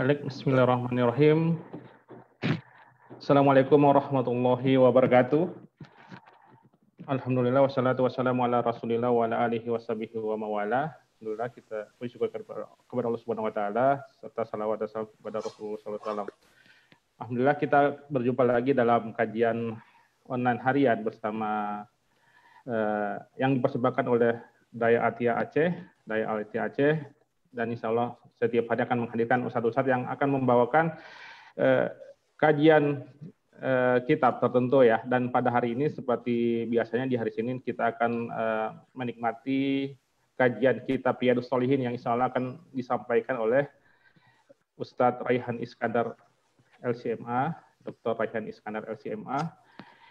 Baik, bismillahirrahmanirrahim. Assalamualaikum warahmatullahi wabarakatuh. Alhamdulillah wassalatu wassalamu ala Rasulillah wa ala alihi washabihi wa mawala. Alhamdulillah kita bersyukur kepada Allah Subhanahu wa taala serta salawat dan salam kepada Rasulullah SAW. Alhamdulillah kita berjumpa lagi dalam kajian online harian bersama yang dipersembahkan oleh Daya Atia Aceh, dan insya Allah setiap hari akan menghadirkan ustadz-ustadz yang akan membawakan kajian kitab tertentu ya. Dan pada hari ini seperti biasanya di hari Senin kita akan menikmati kajian kitab Riyadhus Shalihin yang insya Allah akan disampaikan oleh Ustadz Raihan Iskandar LCMA, Dr. Raihan Iskandar LCMA,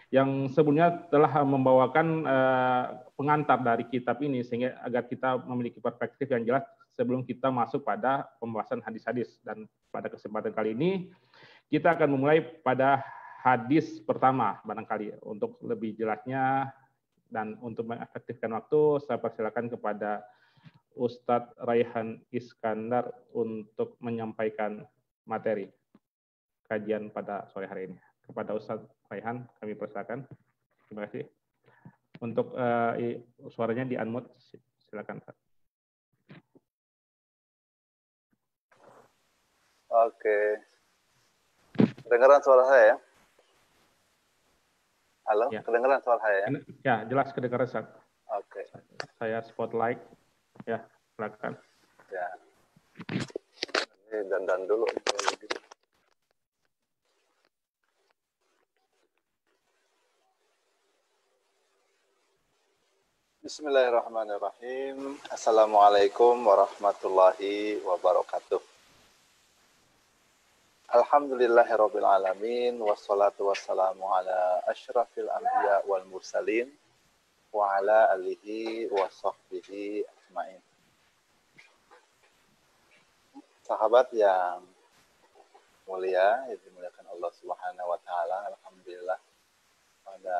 yang sebelumnya telah membawakan pengantar dari kitab ini sehingga agar kita memiliki perspektif yang jelas sebelum kita masuk pada pembahasan hadis-hadis. Dan pada kesempatan kali ini kita akan memulai pada hadis pertama barangkali. Untuk lebih jelasnya dan untuk mengefektifkan waktu, saya persilakan kepada Ustadz Raihan Iskandar untuk menyampaikan materi kajian pada sore hari ini. Kepada Ustadz Raihan, kami persilakan. Terima kasih. Untuk suaranya di-unmute, silakan. Oke. Kedengaran suara saya ya? Halo, ya. Kedengaran suara saya ya? Ya, jelas kedengaran, Ustaz. Oke. Saya spotlight. Ya, silakan. Ya. Ini dandan dulu. Bismillahirrahmanirrahim. Assalamualaikum warahmatullahi wabarakatuh. Alhamdulillahirabbil alamin wassalatu wassalamu ala asyrafil anbiya wal mursalin wa ala alihi wa sahbihi ajmain. Sahabat yang mulia, yang dimuliakan Allah Subhanahu wa taala, alhamdulillah pada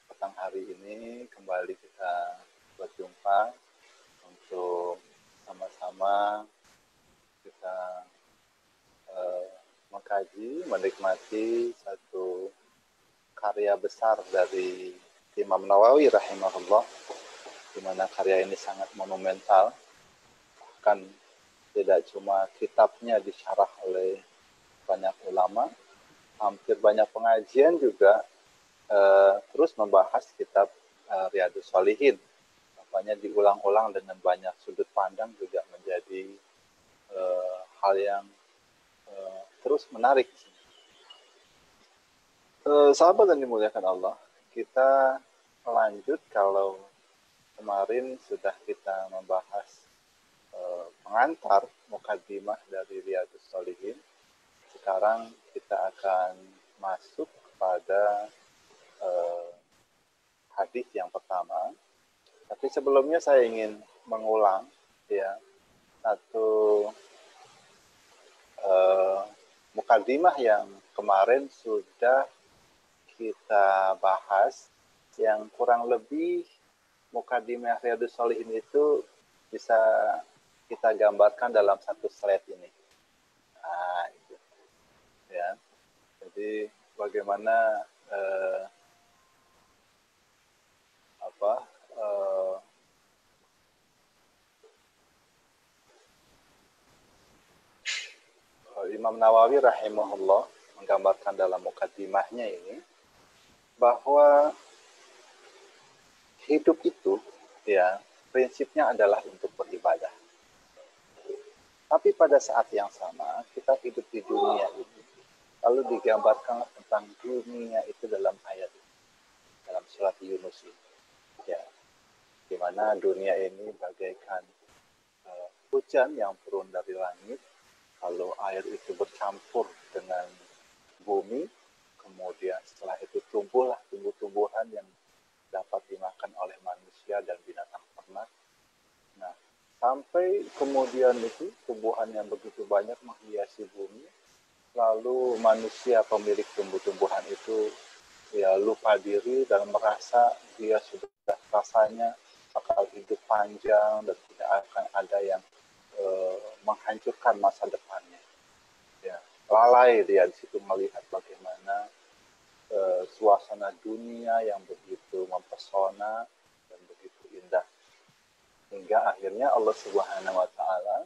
petang hari ini kembali kita berjumpa untuk sama-sama kita mengkaji, menikmati satu karya besar dari Imam Nawawi rahimahullah, di mana karya ini sangat monumental. Bahkan tidak cuma kitabnya disyarah oleh banyak ulama, hampir banyak pengajian juga terus membahas kitab Riyadhus Shalihin. Makanya diulang-ulang dengan banyak sudut pandang juga menjadi hal yang terus menarik. Sahabat yang dimuliakan Allah, kita lanjut. Kalau kemarin sudah kita membahas pengantar mukaddimah dari Riyadhus Shalihin, sekarang kita akan masuk kepada hadis yang pertama. Tapi sebelumnya saya ingin mengulang ya satu mukaddimah yang kemarin sudah kita bahas, yang kurang lebih mukaddimah Riyadhus Shalihin itu bisa kita gambarkan dalam satu slide ini. Nah, itu. Ya. Jadi bagaimana Imam Nawawi rahimahullah menggambarkan dalam mukaddimahnya ini bahwa hidup itu ya prinsipnya adalah untuk beribadah. Tapi pada saat yang sama kita hidup di dunia ini, lalu digambarkan tentang dunia itu dalam ayat ini, dalam surat Yunus ini. Ya, di mana dunia ini bagaikan hujan yang turun dari langit, lalu air itu bercampur dengan bumi, kemudian setelah itu tumbuhlah tumbuh-tumbuhan yang dapat dimakan oleh manusia dan binatang ternak. Nah, sampai kemudian itu tumbuhan yang begitu banyak menghiasi bumi, lalu manusia pemilik tumbuh-tumbuhan itu ya lupa diri dan merasa dia sudah rasanya bakal hidup panjang dan tidak akan ada yang menghancurkan masa depannya. lalai dia di situ melihat bagaimana suasana dunia yang begitu mempesona dan begitu indah. Hingga akhirnya Allah Subhanahu wa taala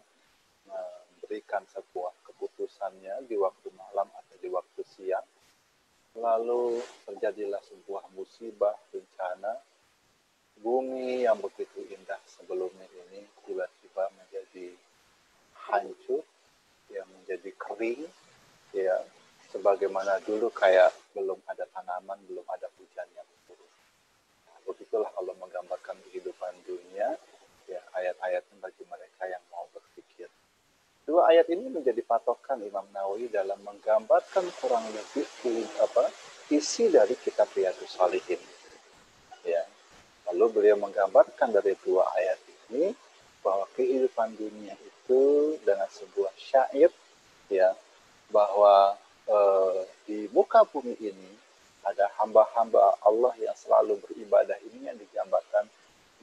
memberikan sebuah keputusannya di waktu malam atau di waktu siang. Lalu terjadilah sebuah musibah, bencana. Bumi yang begitu indah sebelumnya ini tiba-tiba menjadi hancur, ya, menjadi kering, ya, sebagaimana dulu kayak belum ada tanaman, belum ada hujan yang turun. Nah, begitulah Allah menggambarkan kehidupan dunia, ya, ayat-ayatnya bagi mereka yang mau berpikir. Dua ayat ini menjadi patokan Imam Nawawi dalam menggambarkan kurang lebih isi dari kitab Riyadhus Shalihin. Ya. Lalu beliau menggambarkan dari dua ayat ini bahwa kehidupan dunia itu dengan sebuah syair, ya, bahwa di muka bumi ini ada hamba-hamba Allah yang selalu beribadah. Ini yang digambarkan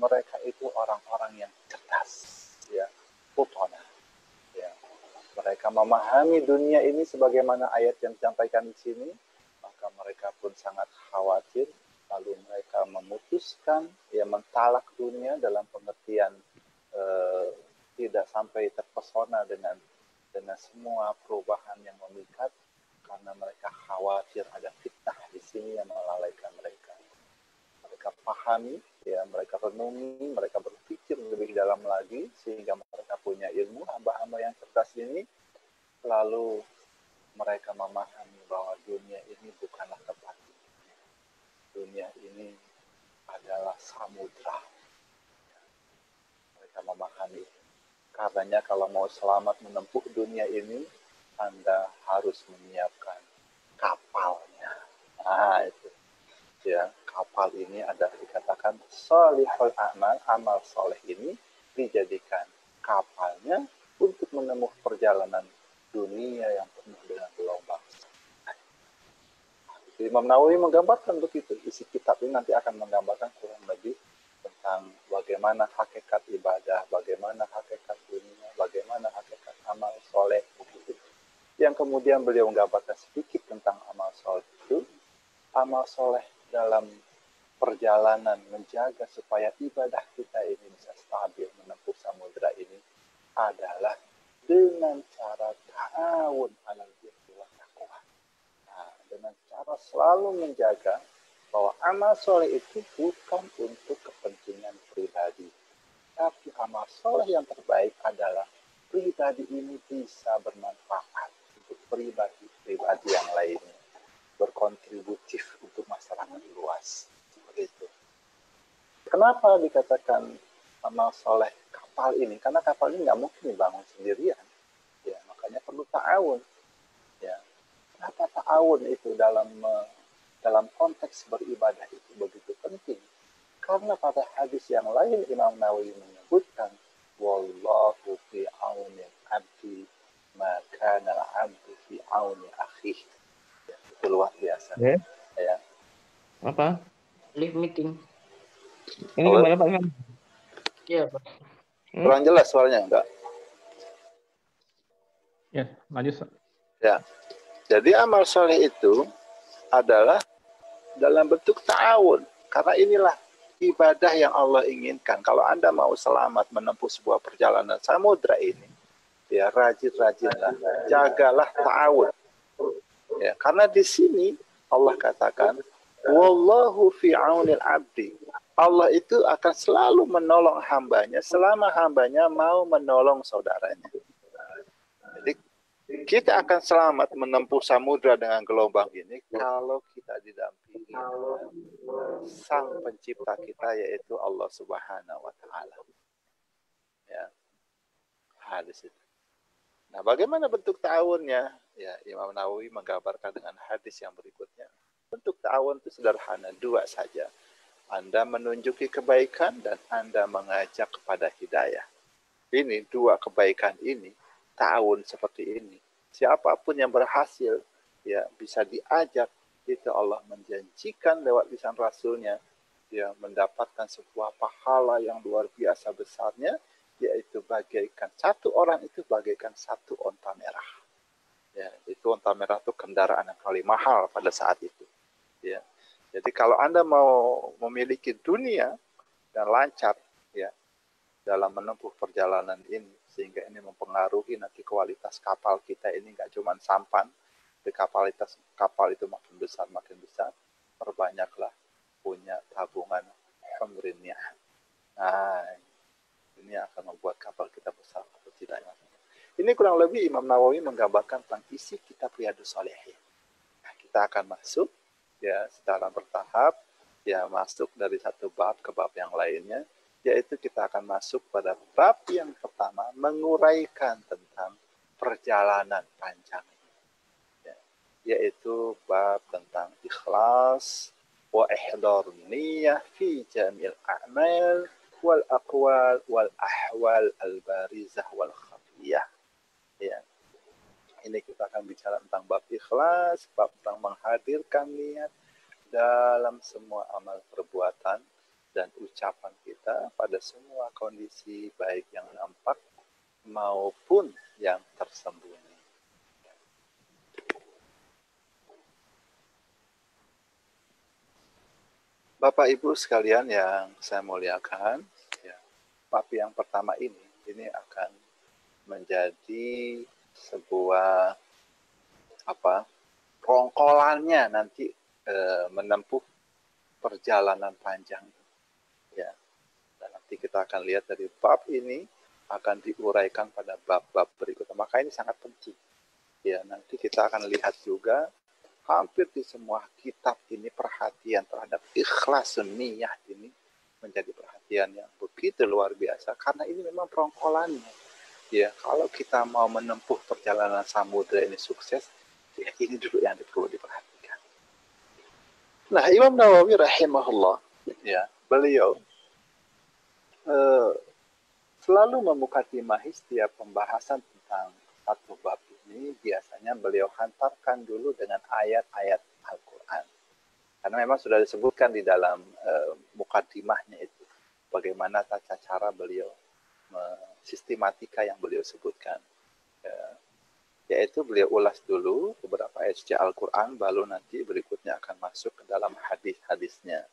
mereka itu orang-orang yang cerdas, ya, futona. Ya. Mereka memahami dunia ini sebagaimana ayat yang disampaikan di sini, maka mereka pun sangat khawatir, lalu mereka memutuskan, ya, mentalak dunia dalam pengertian tidak sampai terpesona dengan semua perubahan yang memikat, karena mereka khawatir ada fitnah di sini yang melalaikan mereka. Mereka pahami, ya, mereka renungi, mereka berpikir lebih dalam lagi sehingga mereka punya ilmu. Hamba-hamba yang cerdas ini lalu mereka memahami bahwa dunia ini bukanlah tempat dunia. Dunia ini adalah samudra. Mereka memahami. Karenanya kalau mau selamat menempuh dunia ini, Anda harus menyiapkan kapalnya. Nah, itu. Ya, kapal ini adalah dikatakan sholihul amal, amal soleh ini dijadikan kapalnya untuk menempuh perjalanan dunia yang penuh dengan gelombang. Imam Nawawi menggambarkan begitu. Isi kitab ini nanti akan menggambarkan kurang lebih tentang bagaimana hakikat ibadah, bagaimana hakikat dunia, bagaimana hakikat amal soleh, begitu. Yang kemudian beliau menggambarkan sedikit tentang amal soleh itu. Amal soleh dalam perjalanan menjaga supaya ibadah kita ini bisa stabil menempuh samudra ini adalah dengan cara ta'awun 'alal birri wat taqwa. Nah, dengan cara selalu menjaga bahwa amal soleh itu bukan untuk kepentingan pribadi, tapi amal soleh yang terbaik adalah pribadi ini bisa bermanfaat untuk pribadi-pribadi yang lainnya, berkontributif untuk masyarakat luas. Seperti itu. Kenapa dikatakan amal soleh kapal ini? Karena kapal ini nggak mungkin dibangun sendirian. Ya, makanya perlu ta'awun. Ya. Kenapa ta'awun itu dalam konteks beribadah itu begitu penting? Karena pada hadis yang lain Imam Nawawi menyebutkan, wallahu fi auni abdi maka al-abdu fi auni akhih. Ya, itu luar biasa. Ya. Apa? Live meeting. Ini gimana Pak? Iya, Pak. Kurang jelas suaranya enggak? Ya, lanjut. Ya. Jadi amal soleh itu adalah dalam bentuk ta'awun. Karena inilah ibadah yang Allah inginkan. Kalau Anda mau selamat menempuh sebuah perjalanan samudra ini, ya rajin-rajinlah, jagalah ta'awun. Ya, karena di sini Allah katakan, wallahu fi aunil abdi. Allah itu akan selalu menolong hambanya selama hambanya mau menolong saudaranya. Jadi kita akan selamat menempuh samudra dengan gelombang ini kalau kita didampingi dengan sang pencipta kita, yaitu Allah Subhanahu wa taala. Ya. Hadis itu. Nah, bagaimana bentuk ta'awunnya? Ya, Imam Nawawi menggambarkan dengan hadis yang berikutnya. Bentuk ta'awun itu sederhana, dua saja. Anda menunjuki kebaikan dan Anda mengajak kepada hidayah. Ini dua kebaikan ini, ta'awun seperti ini. Siapapun yang berhasil, ya bisa diajak, itu Allah menjanjikan lewat lisan Rasulnya, dia mendapatkan sebuah pahala yang luar biasa besarnya, yaitu bagaikan satu orang itu bagaikan satu onta merah. Ya, itu onta merah itu kendaraan yang paling mahal pada saat itu. Ya, jadi kalau Anda mau memiliki dunia dan lancar, ya, dalam menempuh perjalanan ini, sehingga ini mempengaruhi nanti kualitas kapal kita ini nggak cuma sampan, tapi kualitas kapal itu makin besar, perbanyaklah punya tabungan humrinnya. Nah, ini akan membuat kapal kita besar atau tidaknya. Ini kurang lebih Imam Nawawi menggambarkan tentang isi kitab Riyadhus Shalihin. Nah, kita akan masuk ya secara bertahap, ya masuk dari satu bab ke bab yang lainnya, yaitu kita akan masuk pada bab yang pertama, menguraikan tentang perjalanan panjang ini, ya, yaitu bab tentang ikhlas wa ihdar niyah fi jamil a'mal wal aqwal wal ahwal al barizah wal khafiyah. Ya. Ini kita akan bicara tentang bab ikhlas, bab tentang menghadirkan niat dalam semua amal perbuatan dan ucapan kita pada semua kondisi, baik yang nampak maupun yang tersembunyi. Bapak Ibu sekalian yang saya muliakan, ya, bab yang pertama ini akan menjadi sebuah rongkolannya nanti menempuh perjalanan panjang, ya. Dan nanti kita akan lihat dari bab ini akan diuraikan pada bab-bab berikutnya. Maka ini sangat penting. Ya, nanti kita akan lihat juga hampir di semua kitab ini perhatian terhadap ikhlas niyah ini menjadi perhatian yang begitu luar biasa karena ini memang perongkolannya. Ya, kalau kita mau menempuh perjalanan samudra ini sukses, ya ini dulu yang perlu diperhatikan. Nah, Imam Nawawi rahimahullah, ya, beliau selalu memukadimahi setiap pembahasan tentang satu bab ini, biasanya beliau hantarkan dulu dengan ayat-ayat Al-Quran. Karena memang sudah disebutkan di dalam mukadimahnya itu, bagaimana tata cara beliau sistematika yang beliau sebutkan, yaitu beliau ulas dulu beberapa ayat suci Al-Quran, baru nanti berikutnya akan masuk ke dalam hadis-hadisnya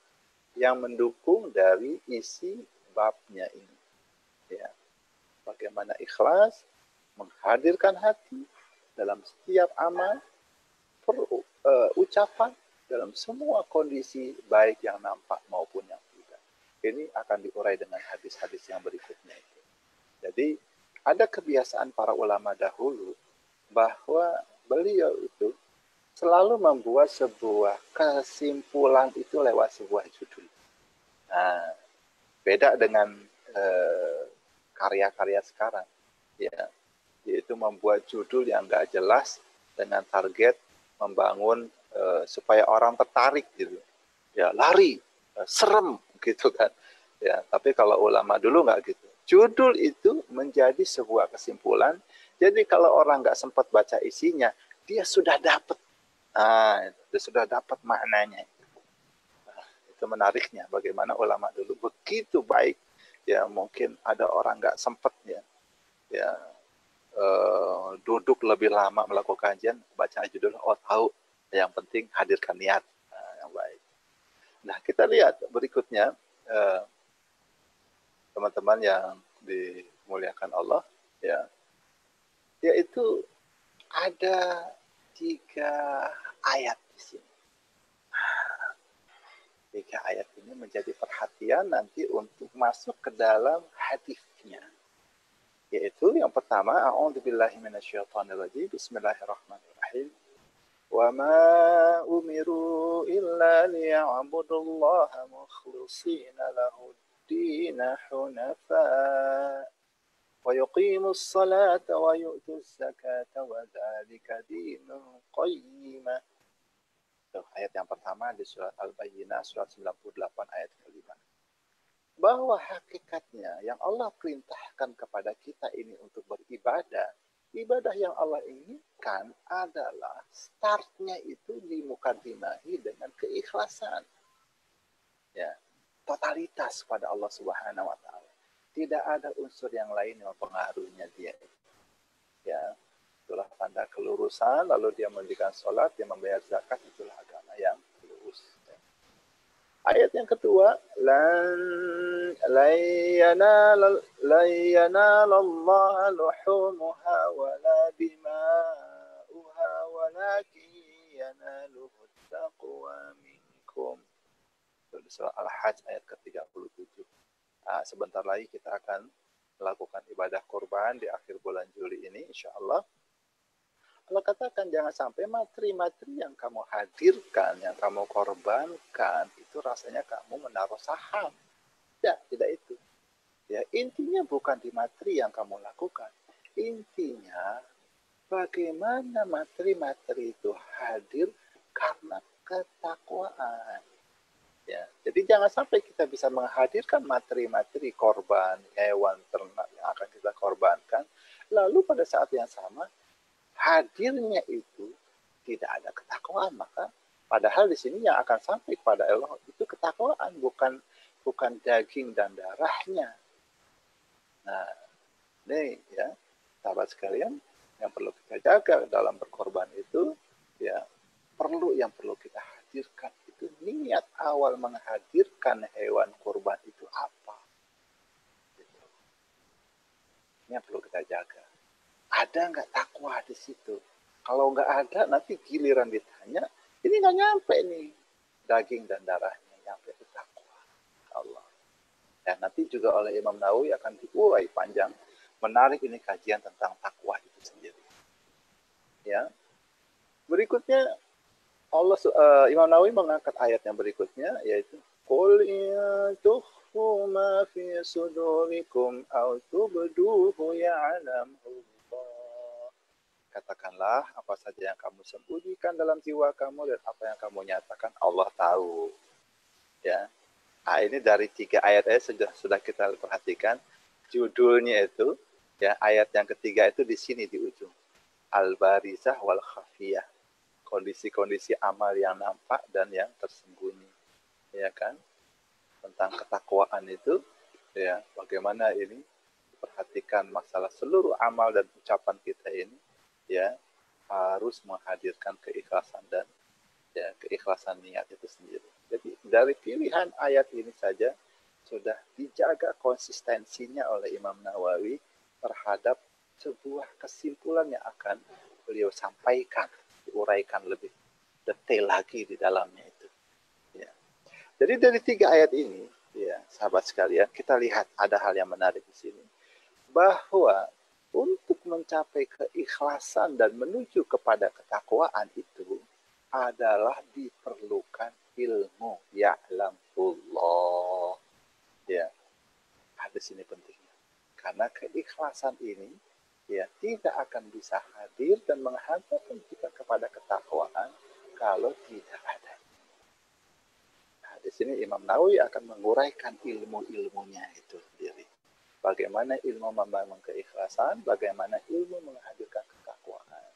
yang mendukung dari isi babnya ini, ya, bagaimana ikhlas menghadirkan hati dalam setiap amal, ucapan, dalam semua kondisi baik yang nampak maupun yang tidak. Ini akan diurai dengan hadis-hadis yang berikutnya itu. Jadi ada kebiasaan para ulama dahulu bahwa beliau itu selalu membuat sebuah kesimpulan itu lewat sebuah judul. Nah, beda dengan karya-karya sekarang, ya, yaitu membuat judul yang nggak jelas dengan target membangun supaya orang tertarik gitu, ya, lari, serem gitu kan, ya. Tapi kalau ulama dulu nggak gitu. Judul itu menjadi sebuah kesimpulan. Jadi kalau orang nggak sempat baca isinya, dia sudah dapat, dia sudah dapat maknanya. Nah, itu menariknya bagaimana ulama dulu begitu baik. Ya mungkin ada orang nggak sempat ya duduk lebih lama melakukan kajian, baca judul, oh tahu, yang penting hadirkan niat, yang baik. Nah kita lihat berikutnya, teman-teman yang dimuliakan Allah, ya, yaitu ada 3 ayat di sini. 3 ayat ini menjadi perhatian nanti untuk masuk ke dalam hadisnya. Yaitu yang pertama, a'udzubillahi minasyaitonirrajim, bismillahirrahmanirrahim. Wa ma umiru illa liya'budullaha mukhlishina lahud-din hunafa wa yuqimus salata wa yu'tuz zakata wa dzalika dinul qayyimah. Ayat yang pertama di surat Al-Bayyinah, surat 98 ayat ke-5. Bahwa hakikatnya yang Allah perintahkan kepada kita ini untuk beribadah, ibadah yang Allah inginkan adalah startnya itu dimukadimahi dengan keikhlasan, ya, totalitas pada Allah Subhanahu wa taala. Tidak ada unsur yang lain yang mempengaruhinya dia, ya. itulah tanda kelurusan. Lalu dia mendirikan sholat, dia membayar zakat, itulah agama yang lurus. Ayat yang kedua, lan yanalallaha luhumuha wala dima'uha walakin yanaluhu taqwa minkum. Itu surah Al-Hajj ayat ke-37. Nah, sebentar lagi kita akan melakukan ibadah kurban di akhir bulan Juli ini, insya Allah. Allah katakan jangan sampai materi-materi yang kamu hadirkan, yang kamu korbankan, itu rasanya kamu menaruh saham. Ya, tidak itu. Ya, intinya bukan di materi yang kamu lakukan. Intinya bagaimana materi-materi itu hadir karena ketakwaan. Ya, jadi jangan sampai kita bisa menghadirkan materi-materi korban, hewan, ternak yang akan kita korbankan, lalu pada saat yang sama hadirnya itu tidak ada ketakwaan, maka padahal di sini yang akan sampai kepada Allah itu ketakwaan, bukan daging dan darahnya. Nah, ini ya sahabat sekalian yang perlu kita jaga dalam berkorban itu, ya yang perlu kita hadirkan itu niat awal menghadirkan hewan kurban itu apa? Ini yang perlu kita jaga. Ada nggak takwa di situ? Kalau nggak ada, nanti giliran ditanya, ini nggak nyampe nih daging dan darahnya, nyampe ke takwa Allah. Dan nanti juga oleh Imam Nawawi akan diurai panjang, menarik ini kajian tentang takwa itu sendiri. Ya, berikutnya Imam Nawawi mengangkat ayat yang berikutnya, yaitu Qul in tukhfu ma fi sudurikum aw tubduhu ya'lamhu. Katakanlah apa saja yang kamu sembunyikan dalam jiwa kamu dan apa yang kamu nyatakan Allah tahu. Ya, nah, ini dari 3 ayat sudah kita perhatikan judulnya itu. Ya, ayat yang ketiga itu di sini di ujung. Al-barizah wal khafiyah. Kondisi-kondisi amal yang nampak dan yang tersembunyi. Ya kan? Tentang ketakwaan itu, ya, bagaimana ini perhatikan masalah seluruh amal dan ucapan kita ini, ya, harus menghadirkan keikhlasan dan ya keikhlasan niat itu sendiri. Jadi dari pilihan ayat ini saja sudah dijaga konsistensinya oleh Imam Nawawi terhadap sebuah kesimpulan yang akan beliau sampaikan, diuraikan lebih detail lagi di dalamnya itu. Ya. Jadi dari 3 ayat ini, ya sahabat sekalian, kita lihat ada hal yang menarik di sini, bahwa untuk mencapai keikhlasan dan menuju kepada ketakwaan itu adalah diperlukan ilmu, ya'lamullah. Ya, hadis ini pentingnya. Karena keikhlasan ini ya tidak akan bisa hadir dan menghantarkan kita kepada ketakwaan kalau tidak ada. Nah, di sini Imam Nawawi akan menguraikan ilmu-ilmunya itu sendiri. Bagaimana ilmu membangun keikhlasan, bagaimana ilmu menghadirkan ketakwaan.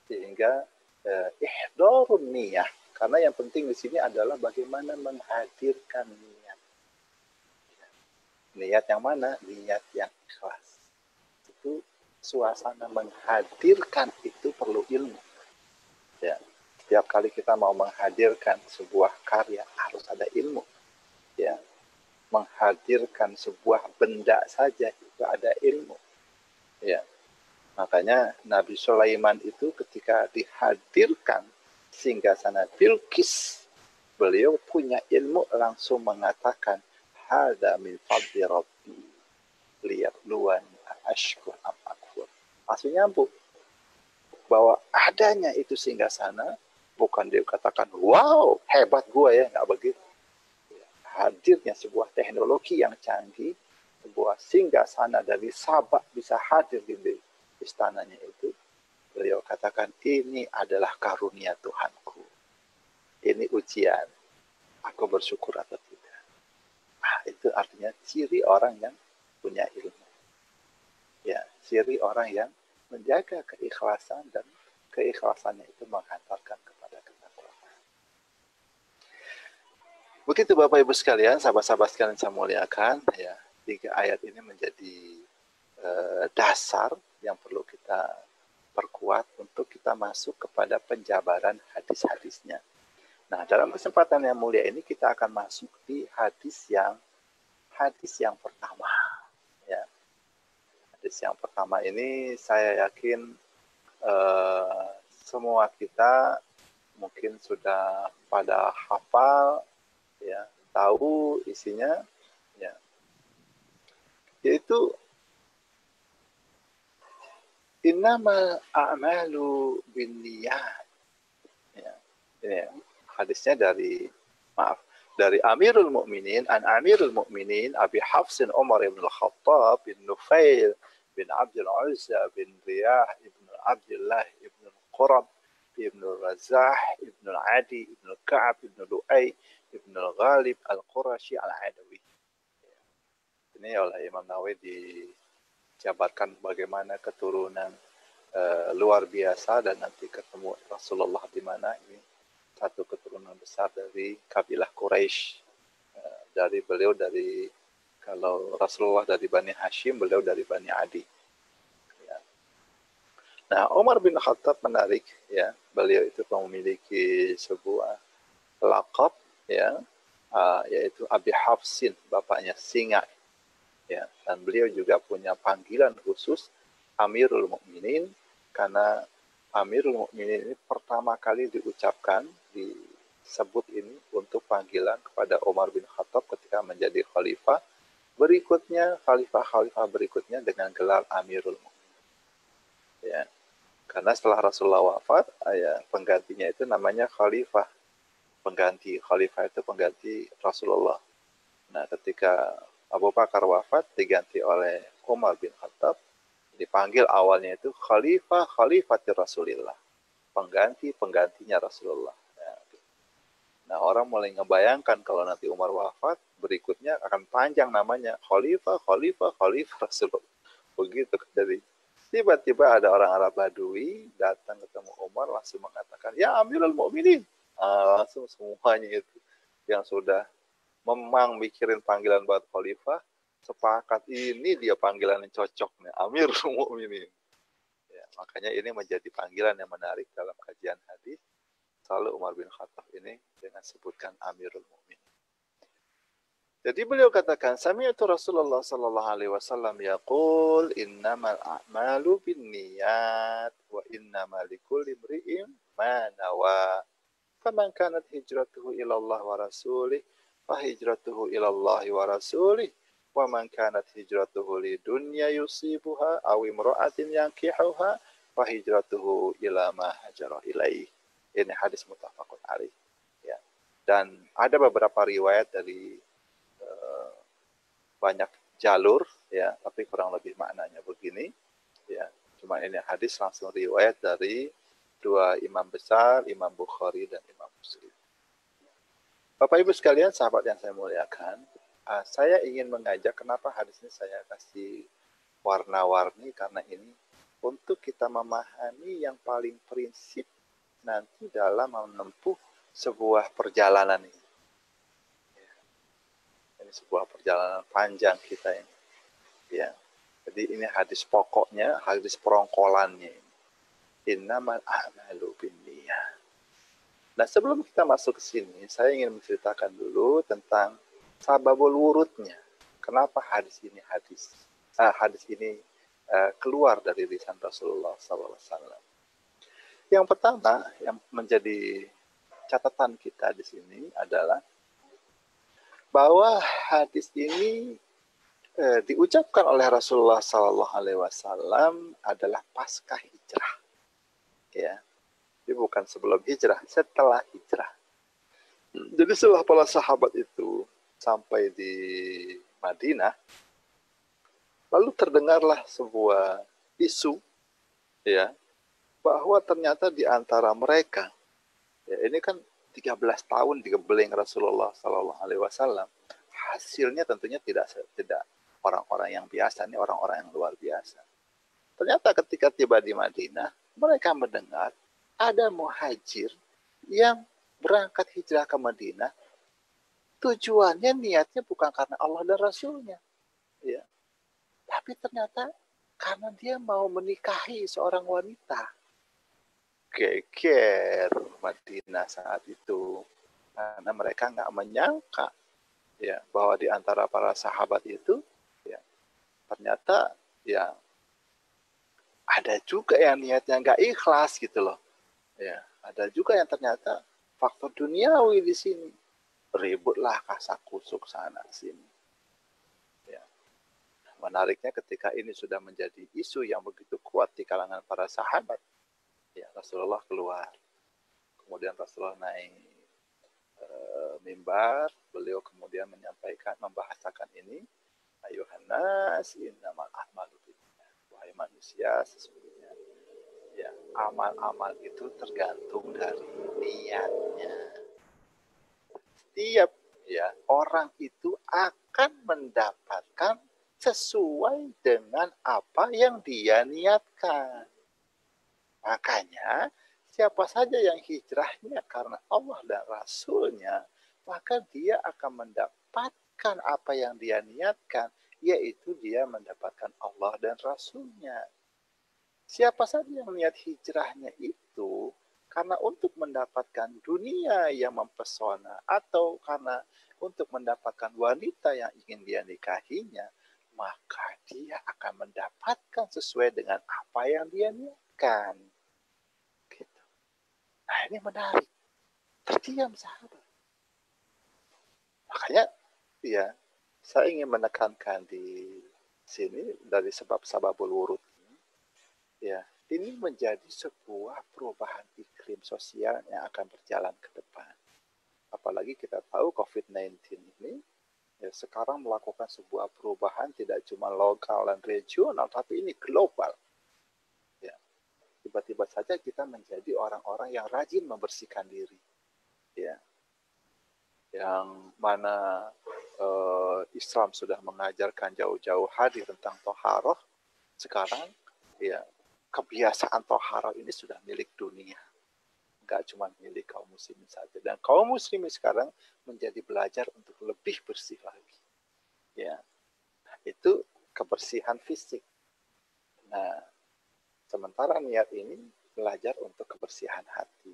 Sehingga ihdharun niyah, karena yang penting di sini adalah bagaimana menghadirkan niat. Niat yang mana? Niat yang ikhlas. Itu suasana menghadirkan itu perlu ilmu. Ya, setiap kali kita mau menghadirkan sebuah karya harus ada ilmu. Ya. Menghadirkan sebuah benda saja itu ada ilmu. Ya. Makanya Nabi Sulaiman itu ketika dihadirkan singgasana Bilqis, beliau punya ilmu langsung mengatakan hada min fadli rabbi liyabluwani ashkur am akfur. Langsung nyambung bahwa adanya itu singgasana bukan dia katakan wow hebat gua ya, nggak begitu. Hadirnya sebuah teknologi yang canggih, sebuah singgasana dari Sabak bisa hadir di istananya itu, beliau katakan ini adalah karunia Tuhanku, ini ujian, aku bersyukur atau tidak. Nah, itu artinya ciri orang yang punya ilmu, ya, ciri orang yang menjaga keikhlasan dan keikhlasannya itu menghantarkan kepada ketakwaan. Begitu Bapak Ibu sekalian, sahabat-sahabat sekalian saya muliakan, ya, 3 ayat ini menjadi dasar yang perlu kita perkuat untuk kita masuk kepada penjabaran hadis-hadisnya. Nah, dalam kesempatan yang mulia ini kita akan masuk di hadis yang pertama. Ya. Hadis yang pertama ini saya yakin semua kita mungkin sudah pada hafal, ya, tahu isinya, ya, yaitu innamal a'malu binniyat. Ya, ini hadisnya dari Amirul Mukminin, an Amirul Mukminin Abi Hafsin Umar bin Al-Khattab bin Nufail bin Abdul Uzza bin Riyah ibn Abdullah ibn Qurab ibn Razah ibn Adi ibn Ka'ab ibn Lu'ay ibn Ghalib Al-Qurashi Al-Adawi. Ini oleh Imam Nawawi dijabarkan bagaimana keturunan luar biasa, dan nanti ketemu Rasulullah di mana ini satu keturunan besar dari kabilah Quraisy. Dari beliau kalau Rasulullah dari Bani Hashim, beliau dari Bani Adi. Ya. Nah, Umar bin Khattab menarik, ya, beliau itu memiliki sebuah laqab, ya, yaitu Abi Hafsin, bapaknya singa. Ya, dan beliau juga punya panggilan khusus Amirul Mukminin, karena Amirul Mukminin ini pertama kali disebut ini untuk panggilan kepada Umar bin Khattab ketika menjadi khalifah. Berikutnya khalifah berikutnya dengan gelar Amirul Mukminin. Ya, karena setelah Rasulullah wafat, penggantinya itu namanya khalifah. Pengganti khalifah itu pengganti Rasulullah. Nah, ketika Abu Bakar wafat diganti oleh Umar bin Khattab, dipanggil awalnya itu Khalifati Rasulillah, penggantinya Rasulullah. Nah, orang mulai ngebayangkan kalau nanti Umar wafat, berikutnya akan panjang namanya Khalifah Rasulullah. Begitu. Jadi tiba-tiba ada orang Arab Badui datang ketemu Umar, langsung mengatakan, ya Amirul Mukminin. Langsung semuanya itu yang sudah memang mikirin panggilan buat khalifah, sepakat ini dia panggilan yang cocok nih, Amirul Mukminin. Ya, makanya ini menjadi panggilan yang menarik dalam kajian hadis. Selalu Umar bin Khattab ini dengan sebutkan Amirul Mukminin. Jadi beliau katakan, sami'tu Rasulullah sallallahu alaihi wasallam yaqul innamal a'malu binniyat wa innamal likulli imri'in ma nawa. Faman kanat hijratuhu ila Allah wa rasulih fahijratuhu ila Allah wa rasulih wa man kanat hijratuhu lidunya yusibuha aw imra'atin yankihuha fahijratuhu ila ma hajara ilaih. Ini hadis muttafaqun alaih. Ya. Dan ada beberapa riwayat dari banyak jalur, ya, tapi kurang lebih maknanya begini, ya. Cuma ini hadis langsung riwayat dari dua imam besar, Imam Bukhari dan Imam Muslim. Bapak Ibu sekalian, sahabat yang saya muliakan, saya ingin mengajak, kenapa hadis ini saya kasih warna-warni, karena ini untuk kita memahami yang paling prinsip nanti dalam menempuh sebuah perjalanan ini. Ini sebuah perjalanan panjang kita ini. Ya. Jadi ini hadis pokoknya, hadis perongkolannya. Innamal a'malu binniyat. Nah, sebelum kita masuk ke sini, saya ingin menceritakan dulu tentang sababul wurudnya. Kenapa hadis ini keluar dari lisan Rasulullah SAW. Yang pertama, yang menjadi catatan kita di sini adalah bahwa hadis ini diucapkan oleh Rasulullah SAW adalah pasca hijrah. Ya. Jadi bukan sebelum hijrah, setelah hijrah. Jadi setelah para sahabat itu sampai di Madinah, lalu terdengarlah sebuah isu, ya, bahwa ternyata di antara mereka, ya, ini kan 13 tahun digembeling Rasulullah SAW, hasilnya tentunya tidak orang-orang yang biasa, ini orang-orang yang luar biasa. Ternyata ketika tiba di Madinah, mereka mendengar ada muhajir yang berangkat hijrah ke Madinah, tujuannya, niatnya bukan karena Allah dan Rasulnya, ya, tapi ternyata karena dia mau menikahi seorang wanita. Geger Madinah saat itu. Karena mereka nggak menyangka ya bahwa di antara para sahabat itu ya ternyata ya ada juga yang niatnya nggak ikhlas gitu loh. Ya, ada juga yang ternyata faktor duniawi di sini. Ributlah kasak kusuk sana sini. Ya. Menariknya ketika ini sudah menjadi isu yang begitu kuat di kalangan para sahabat, ya Rasulullah keluar. Kemudian Rasulullah naik mimbar, beliau kemudian menyampaikan, membahasakan ini, ayuhan nas innamal a'malu binniyat. Wahai manusia, sesungguhnya ya amal-amal itu tergantung dari niatnya. Setiap ya orang itu akan mendapatkan sesuai dengan apa yang dia niatkan. Makanya siapa saja yang hijrahnya karena Allah dan Rasulnya, maka dia akan mendapatkan apa yang dia niatkan, yaitu dia mendapatkan Allah dan Rasulnya. Siapa saja yang niat hijrahnya itu karena untuk mendapatkan dunia yang mempesona atau karena untuk mendapatkan wanita yang ingin dia nikahinya, maka dia akan mendapatkan sesuai dengan apa yang dia niatkan. Gitu. Nah ini menarik. Terdiam sahabat. Makanya ya saya ingin menekankan di sini dari sebab-sababul wurud. Ya, ini menjadi sebuah perubahan iklim sosial yang akan berjalan ke depan. Apalagi kita tahu COVID-19 ini ya sekarang melakukan sebuah perubahan tidak cuma lokal dan regional, tapi ini global. Ya, tiba-tiba saja kita menjadi orang-orang yang rajin membersihkan diri. Ya, yang mana Islam sudah mengajarkan jauh-jauh hari tentang toharoh, sekarang ya kebiasaan toharoh ini sudah milik dunia, nggak cuma milik kaum muslimin saja. Dan kaum muslimin sekarang menjadi belajar untuk lebih bersih lagi. Ya, itu kebersihan fisik. Nah, sementara niat ini belajar untuk kebersihan hati.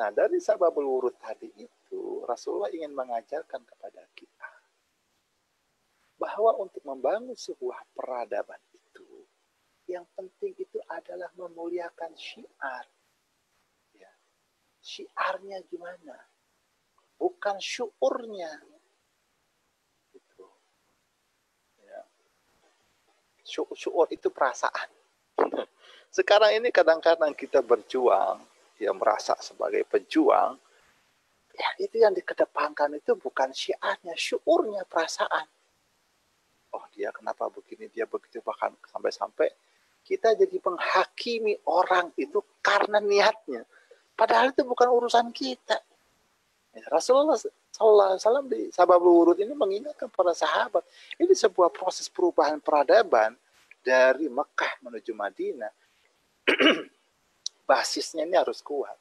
Nah, dari sababul wurud tadi itu, Rasulullah ingin mengajarkan kepada kita bahwa untuk membangun sebuah peradaban itu, yang penting itu adalah memuliakan syiar. Ya. Syiarnya gimana? Bukan syuurnya. Gitu. Ya. Syuur itu perasaan. Sekarang ini kadang-kadang kita berjuang, ya merasa sebagai pejuang, ya itu yang dikedepankan itu bukan syiarnya, syuurnya, perasaan. Oh dia kenapa begini, dia begitu, bahkan sampai-sampai kita jadi menghakimi orang itu karena niatnya. Padahal itu bukan urusan kita. Ya, Rasulullah SAW di sababul wurud ini mengingatkan para sahabat, ini sebuah proses perubahan peradaban dari Mekah menuju Madinah. Basisnya ini harus kuat.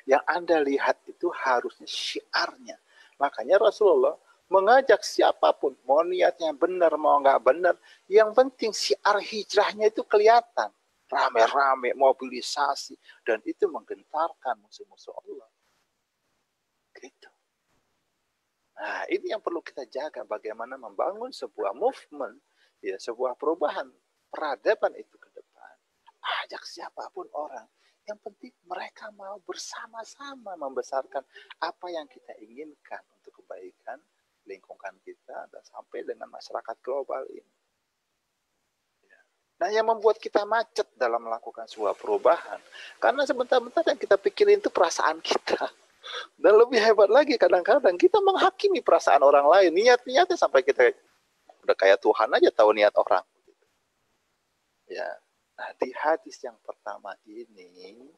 Yang Anda lihat itu harusnya syiarnya. Makanya Rasulullah mengajak siapapun, mau niatnya benar, mau nggak benar, yang penting syiar hijrahnya itu kelihatan. Rame-rame, mobilisasi, dan itu menggentarkan musuh-musuh Allah. Gitu. Nah, ini yang perlu kita jaga, bagaimana membangun sebuah movement, ya, sebuah perubahan peradaban itu ke depan. Ajak siapapun orang. Yang penting mereka mau bersama-sama membesarkan apa yang kita inginkan untuk kebaikan lingkungan kita dan sampai dengan masyarakat global ini. Nah, yang membuat kita macet dalam melakukan sebuah perubahan, karena sebentar-bentar yang kita pikirin itu perasaan kita. Dan lebih hebat lagi, kadang-kadang kita menghakimi perasaan orang lain, niat-niatnya sampai kita udah kayak Tuhan aja tahu niat orang. Ya, nah di hadis yang pertama ini,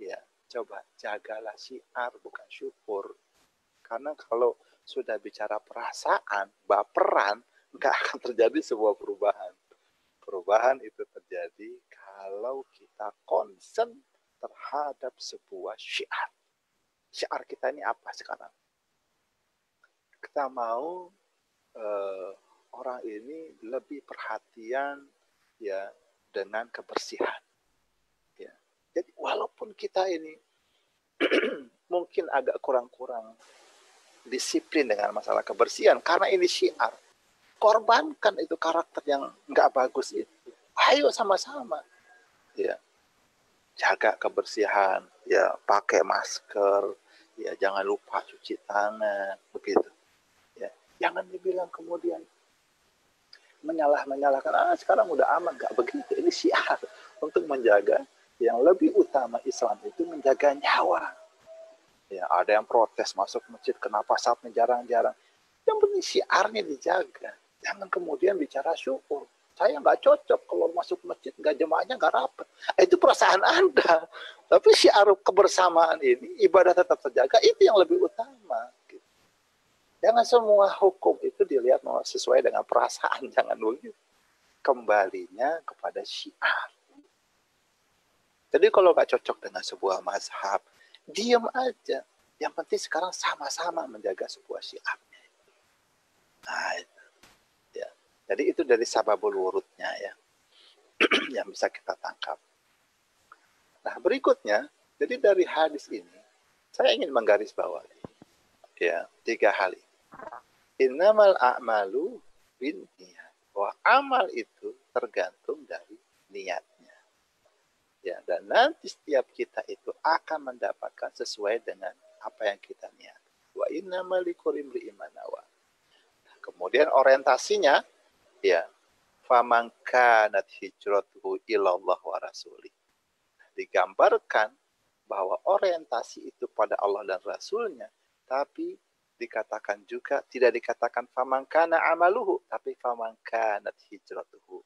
ya coba jagalah syiar bukan syukur. Karena kalau sudah bicara perasaan, baperan, nggak akan terjadi sebuah perubahan. Perubahan itu terjadi kalau kita concern terhadap sebuah syiar. Syiar kita ini apa sekarang? Kita mau orang ini lebih perhatian ya dengan kebersihan. Ya. Jadi walaupun kita ini mungkin agak kurang-kurang disiplin dengan masalah kebersihan, karena ini syiar, korbankan itu karakter yang nggak bagus itu. Ayo sama-sama, ya jaga kebersihan, ya pakai masker, ya jangan lupa cuci tangan, begitu. Ya, jangan dibilang kemudian menyalahkan, sekarang udah aman, nggak begitu. Ini syiar untuk menjaga, yang lebih utama Islam itu menjaga nyawa. Ya, ada yang protes masuk masjid, kenapa saatnya jarang-jarang. Yang penting syiarnya dijaga. Jangan kemudian bicara syukur. Saya nggak cocok kalau masuk masjid, nggak jemaahnya nggak rapat. Itu perasaan Anda. Tapi syiar kebersamaan ini, ibadah tetap terjaga, itu yang lebih utama. Jangan semua hukum itu dilihat sesuai dengan perasaan. Jangan begitu. Kembalinya kepada syiar. Jadi kalau nggak cocok dengan sebuah mazhab, diam aja. Yang penting sekarang sama-sama menjaga sebuah syiarnya. Nah, itu. Ya. Jadi itu dari sababul wurudnya ya. Yang bisa kita tangkap. Nah, berikutnya, jadi dari hadis ini, saya ingin menggarisbawahi ya, 3 hal ini. Innamal a'malu binniyat. Bahwa amal itu tergantung dari niatnya. Ya, dan nanti setiap kita itu akan mendapatkan sesuai dengan apa yang kita niat. Wa innamal likulli imri'in ma nawa. Kemudian orientasinya ya, faman kanat hijratuhu ilallah wa rasulih. Digambarkan bahwa orientasi itu pada Allah dan Rasulnya, tapi dikatakan juga, tidak dikatakan faman kana amaluhu, tapi faman kanat hijratuhu.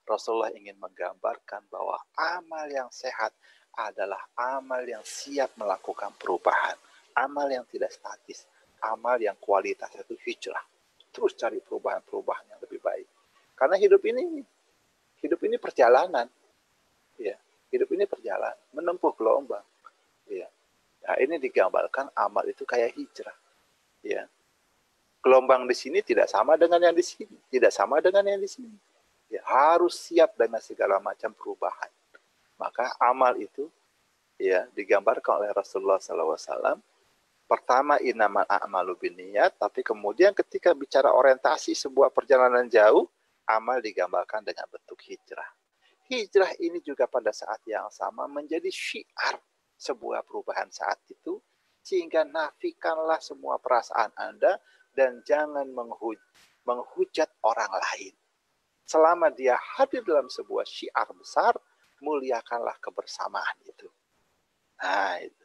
Rasulullah ingin menggambarkan bahwa amal yang sehat adalah amal yang siap melakukan perubahan, amal yang tidak statis, amal yang kualitasnya itu hijrah. Terus cari perubahan-perubahan yang lebih baik. Karena hidup ini perjalanan. Ya, hidup ini perjalanan, menempuh gelombang. Ya. Nah, ini digambarkan amal itu kayak hijrah. Ya. Gelombang di sini tidak sama dengan yang di sini, tidak sama dengan yang di sini. Ya, harus siap dengan segala macam perubahan. Maka amal itu ya digambarkan oleh Rasulullah SAW. Pertama innamal a'malu binniyat, tapi kemudian ketika bicara orientasi sebuah perjalanan jauh, amal digambarkan dengan bentuk hijrah. Hijrah ini juga pada saat yang sama menjadi syiar sebuah perubahan saat itu, sehingga nafikanlah semua perasaan Anda dan jangan menghujat orang lain. Selama dia hadir dalam sebuah syiar besar, muliakanlah kebersamaan itu. Nah, itu.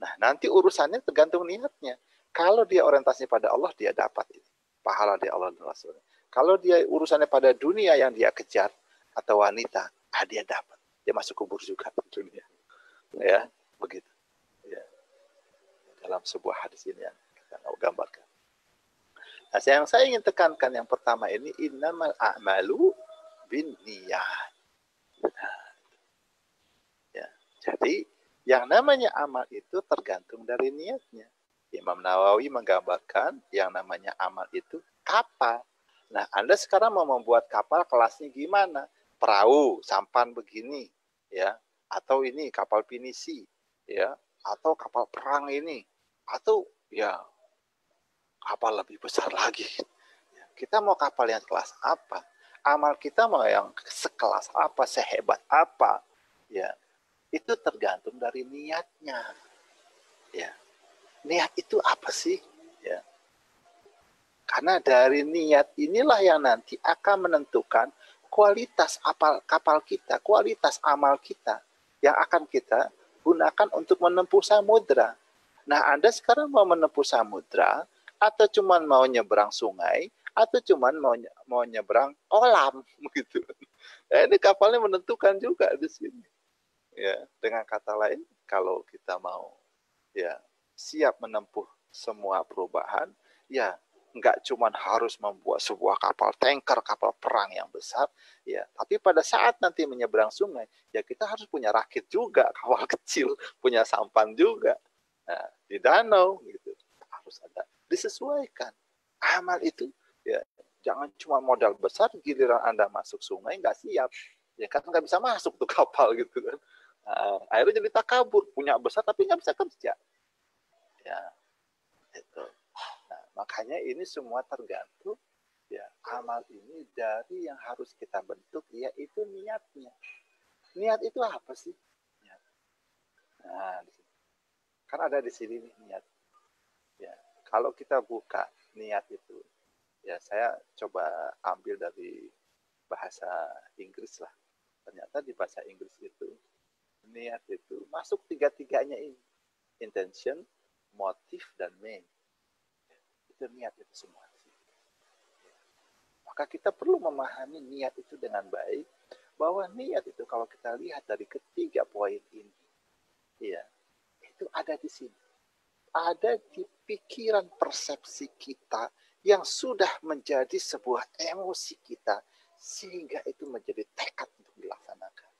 Nah, nanti urusannya tergantung niatnya. Kalau dia orientasinya pada Allah, dia dapat itu. Pahala di Allah dan Rasulnya. Kalau dia urusannya pada dunia yang dia kejar, atau wanita, dia dapat. Dia masuk kubur juga di dunia. Ya, begitu. Ya. Dalam sebuah hadis ini yang kita gambarkan. Nah, yang saya ingin tekankan yang pertama ini, innamal a'malu binniyat. Nah, ya. Jadi, yang namanya amal itu tergantung dari niatnya. Imam Nawawi menggambarkan yang namanya amal itu kapal. Nah, Anda sekarang mau membuat kapal, kelasnya gimana? Perahu, sampan begini, ya, atau ini kapal pinisi, ya, atau kapal perang ini, atau ya kapal lebih besar lagi. Kita mau kapal yang kelas apa? Amal kita mau yang sekelas apa, sehebat apa? Ya, itu tergantung dari niatnya. Ya, niat itu apa sih? Ya, karena dari niat inilah yang nanti akan menentukan kualitas kapal kita, kualitas amal kita yang akan kita gunakan untuk menempuh samudra. Nah, Anda sekarang mau menempuh samudra atau cuman mau nyebrang sungai atau cuman mau nyebrang kolam begitu. Nah, ini kapalnya menentukan juga di sini. Ya, dengan kata lain, kalau kita mau ya siap menempuh semua perubahan, ya nggak cuma harus membuat sebuah kapal tanker, kapal perang yang besar, ya. Tapi pada saat nanti menyeberang sungai, ya kita harus punya rakit juga, kapal kecil, punya sampan juga. Nah, di danau gitu harus ada, disesuaikan. Amal itu ya Jangan cuma modal besar, giliran Anda masuk sungai nggak siap. Ya kan nggak bisa masuk tuh kapal gitu kan. Nah, akhirnya jadi takabur, punya besar tapi nggak bisa kerja. Ya, itu. Nah, makanya ini semua tergantung ya amal ini dari yang harus kita bentuk yaitu niatnya. Niat itu apa sih? Niat. Nah, kan ada di sini nih niat. Ya, kalau kita buka niat itu, ya saya coba ambil dari bahasa Inggris lah. Ternyata di bahasa Inggris itu niat itu masuk tiga-tiganya ini. Intention, motif, dan main. Itu niat itu semua. Maka kita perlu memahami niat itu dengan baik, bahwa niat itu kalau kita lihat dari ketiga poin ini, ya, itu ada di sini. Ada di pikiran persepsi kita yang sudah menjadi sebuah emosi kita, sehingga itu menjadi tekad untuk dilaksanakan.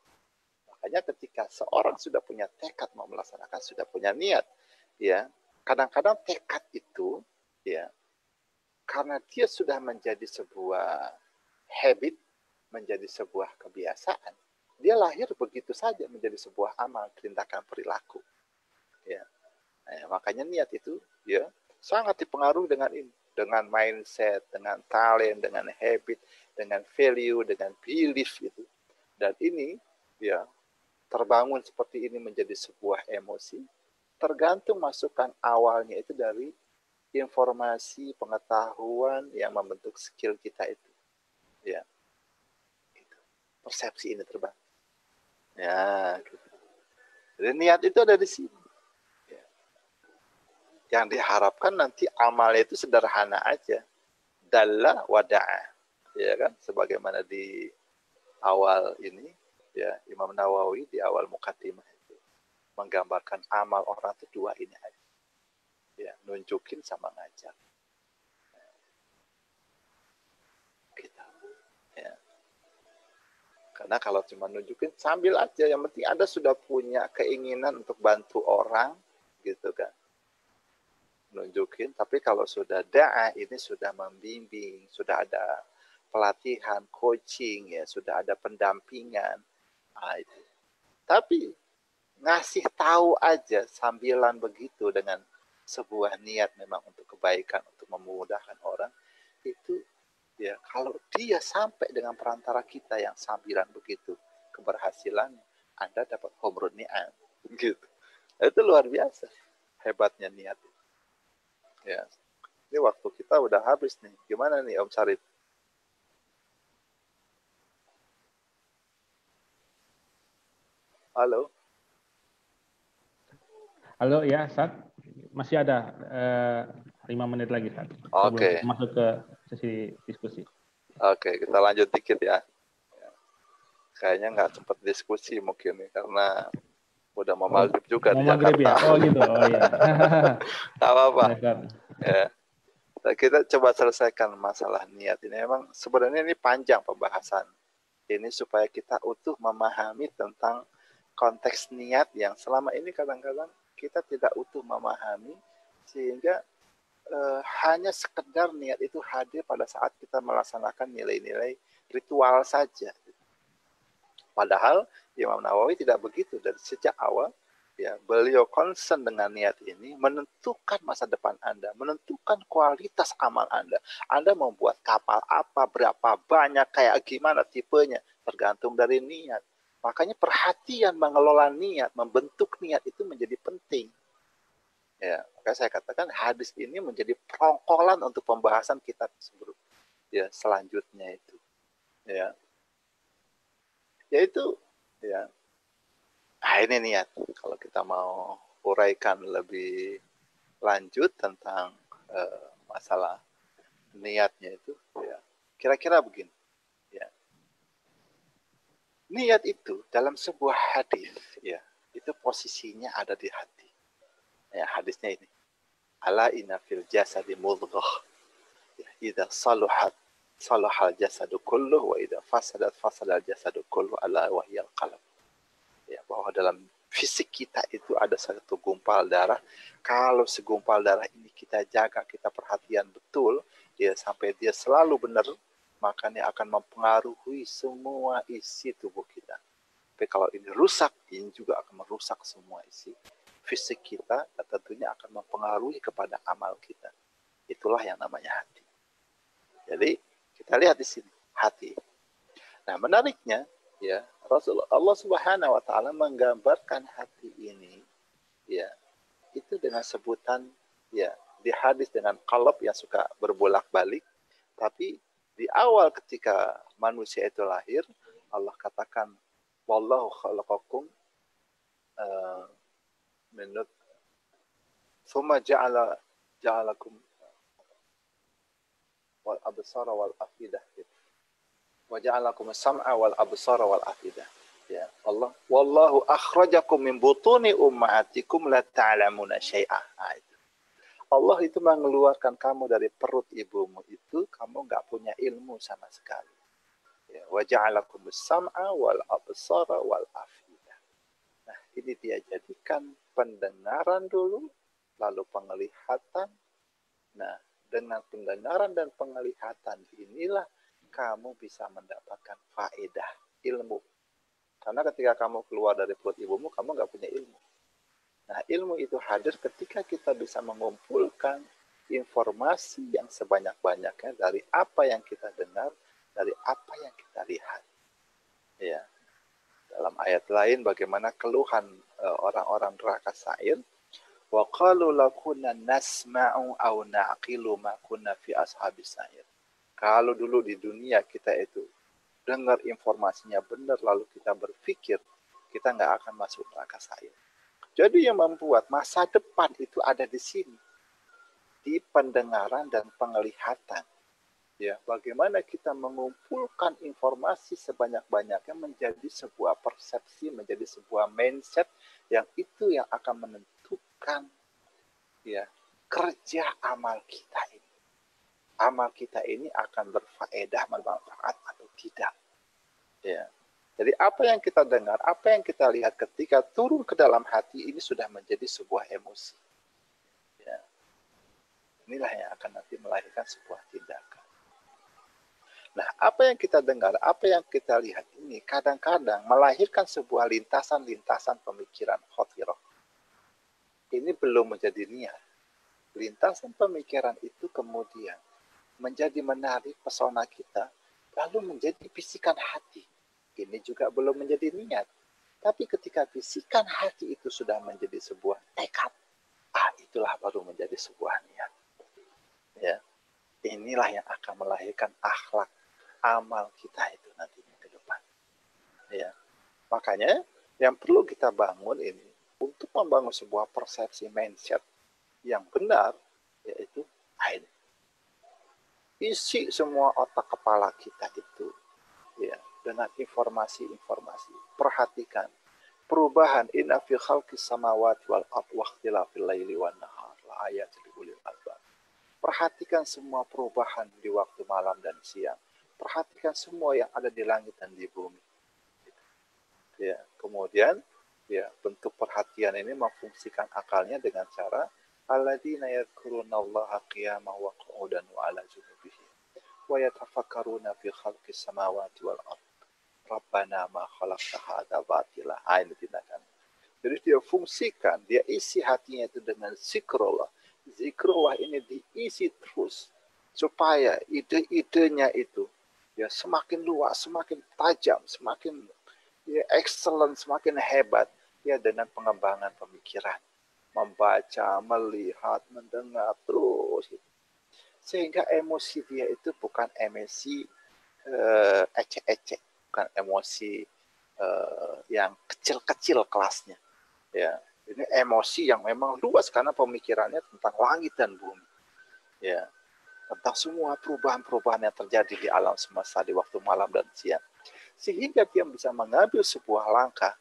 Makanya ketika seorang sudah punya tekad mau melaksanakan, sudah punya niat, ya, kadang-kadang tekad itu, ya, karena dia sudah menjadi sebuah habit, menjadi sebuah kebiasaan, dia lahir begitu saja menjadi sebuah amal, tindakan perilaku. Ya. Nah, makanya niat itu ya sangat dipengaruhi dengan ini, dengan mindset, dengan talent, dengan habit, dengan value, dengan belief gitu. Dan ini ya terbangun seperti ini menjadi sebuah emosi, tergantung masukan awalnya itu dari informasi, pengetahuan yang membentuk skill kita itu. Ya. Gitu. Persepsi ini terbang. Ya, gitu. Jadi niat itu ada di sini. Ya. Yang diharapkan nanti amalnya itu sederhana aja. Dalla wada'a. Ya kan? Sebagaimana di awal ini, ya Imam Nawawi di awal mukaddimah itu menggambarkan amal orang itu dua ini aja. Ya, nunjukin sama ngajak. Gitu. Ya. Karena kalau cuma nunjukin sambil aja, yang penting Anda sudah punya keinginan untuk bantu orang, gitu kan. Nunjukin, tapi kalau sudah da'a ini sudah membimbing, sudah ada pelatihan, coaching, ya sudah ada pendampingan. Nah, itu. Tapi ngasih tahu aja sambilan begitu dengan sebuah niat memang untuk kebaikan, untuk memudahkan orang, itu ya kalau dia sampai dengan perantara kita yang sambilan begitu keberhasilan, Anda dapat humrun ni'am gitu. Itu luar biasa hebatnya niat. Ya. Ini waktu kita udah habis nih. Gimana nih Om Sarif? Halo? Halo ya, Sat. Masih ada 5 menit lagi, Sat. Oke. Sebelum masuk ke sesi diskusi. Oke, kita lanjut dikit ya. Kayaknya nggak sempat diskusi mungkin nih, karena udah mau maghrib juga di maghrib Jakarta. Ya? Oh gitu, oh iya. Nggak apa-apa. Ya. Nah, kita coba selesaikan masalah niat ini. Memang sebenarnya ini panjang pembahasan. Ini supaya kita utuh memahami tentang konteks niat yang selama ini kadang-kadang kita tidak utuh memahami, sehingga hanya sekedar niat itu hadir pada saat kita melaksanakan nilai-nilai ritual saja. Padahal Imam Nawawi tidak begitu. Dari sejak awal, ya beliau concern dengan niat ini, menentukan masa depan Anda, menentukan kualitas amal Anda. Anda membuat kapal apa, berapa banyak, kayak gimana tipenya, tergantung dari niat. Makanya perhatian mengelola niat, membentuk niat itu menjadi penting. Ya, makanya saya katakan hadis ini menjadi perongkolan untuk pembahasan kita tersebut. Ya, selanjutnya itu. Ya. Yaitu ya. Nah, ini niat. Kalau kita mau uraikan lebih lanjut tentang masalah niatnya itu, ya. Kira-kira begini. Ya. Niat itu dalam sebuah hadis, ya, itu posisinya ada di hati. Ya, hadisnya ini. Ala inna fil jasadi mudghah. Ya, idza saluhat salahal jasadu kulluh wa idza fasadat fasadal jasadu kulluh ala wahyal qalb. Ya, bahwa dalam fisik kita itu ada satu gumpal darah. Kalau segumpal darah ini kita jaga, kita perhatian betul, ya sampai dia selalu benar, maka ini akan mempengaruhi semua isi tubuh kita. Tapi kalau ini rusak, ini juga akan merusak semua isi fisik kita, dan tentunya akan mempengaruhi kepada amal kita. Itulah yang namanya hati. Jadi kita lihat di sini hati. Nah, menariknya ya, Allah Subhanahu wa taala menggambarkan hati ini ya itu dengan sebutan ya di hadis dengan qalb yang suka berbolak-balik, tapi di awal ketika manusia itu lahir, Allah katakan wallahu khalaqakum minut thumma ja'alakum wal absara wal afidah wa ja'alakum as-sam'a wal absara wal afidah. Ya Allah, wallahu akhrajakum min butuni ummahatikum la ta'lamuna syai'ah. Allah itu mengeluarkan kamu dari perut ibumu itu, kamu nggak punya ilmu sama sekali. Ya, wa ja'alakum as-sam'a wal absara wal afidah. Nah, ini dia jadikan pendengaran dulu, lalu penglihatan. Nah, dengan pendengaran dan penglihatan inilah kamu bisa mendapatkan faedah ilmu. Karena ketika kamu keluar dari perut ibumu, kamu nggak punya ilmu. Nah, ilmu itu hadir ketika kita bisa mengumpulkan informasi yang sebanyak-banyaknya dari apa yang kita dengar, dari apa yang kita lihat. Ya. Dalam ayat lain, bagaimana keluhan orang-orang neraka sa'ir, wa qalu lakunna nasma'u aw na'qilu ma kunna fi ashabis sa'ir. Kalau dulu di dunia kita itu dengar informasinya benar, lalu kita berpikir, kita nggak akan masuk neraka sa'ir. Jadi yang membuat masa depan itu ada di sini, di pendengaran dan penglihatan. Ya, bagaimana kita mengumpulkan informasi sebanyak-banyaknya menjadi sebuah persepsi, menjadi sebuah mindset yang itu yang akan menentukan ya kerja amal kita ini. Amal kita ini akan berfaedah, bermanfaat atau tidak. Ya. Jadi apa yang kita dengar, apa yang kita lihat ketika turun ke dalam hati ini sudah menjadi sebuah emosi. Ya. Inilah yang akan nanti melahirkan sebuah tindakan. Nah, apa yang kita dengar, apa yang kita lihat ini kadang-kadang melahirkan sebuah lintasan-lintasan pemikiran khotirah. Ini belum menjadi niat. Lintasan pemikiran itu kemudian menjadi menarik pesona kita, lalu menjadi bisikan hati. Ini juga belum menjadi niat. Tapi ketika bisikan hati itu sudah menjadi sebuah tekad, itulah baru menjadi sebuah niat. Ya, inilah yang akan melahirkan akhlak amal kita itu nantinya ke depan. Ya, makanya yang perlu kita bangun ini untuk membangun sebuah persepsi mindset yang benar, yaitu ini. Isi semua otak kepala kita itu, ya, dengan informasi-informasi. Perhatikan perubahan inna fi khalqis samawati wal ardi wa ikhtilafil laili wan nahar la ayatin liulil albab. Perhatikan semua perubahan di waktu malam dan siang. Perhatikan semua yang ada di langit dan di bumi. Ya, kemudian ya bentuk perhatian ini memfungsikan akalnya dengan cara alladzina yadhkurunallaha qiyaman wa qu'udan wa 'ala junubihim wa yatafakkaruna fi khalqis samawati wal ardi. Rabbana ma khalaqta hadza batila. Ini tindakan. Jadi dia fungsikan, dia isi hatinya itu dengan zikrullah. Zikrullah ini diisi terus supaya ide-idenya itu ya semakin luas, semakin tajam, semakin ya excellent, semakin hebat ya dengan pengembangan pemikiran, membaca, melihat, mendengar terus. Sehingga emosi dia itu bukan emosi ecek-ecek, bukan emosi yang kecil-kecil kelasnya. Ya, ini emosi yang memang luas karena pemikirannya tentang langit dan bumi. Ya, tentang semua perubahan-perubahan yang terjadi di alam semesta di waktu malam dan siang. Sehingga dia bisa mengambil sebuah langkah,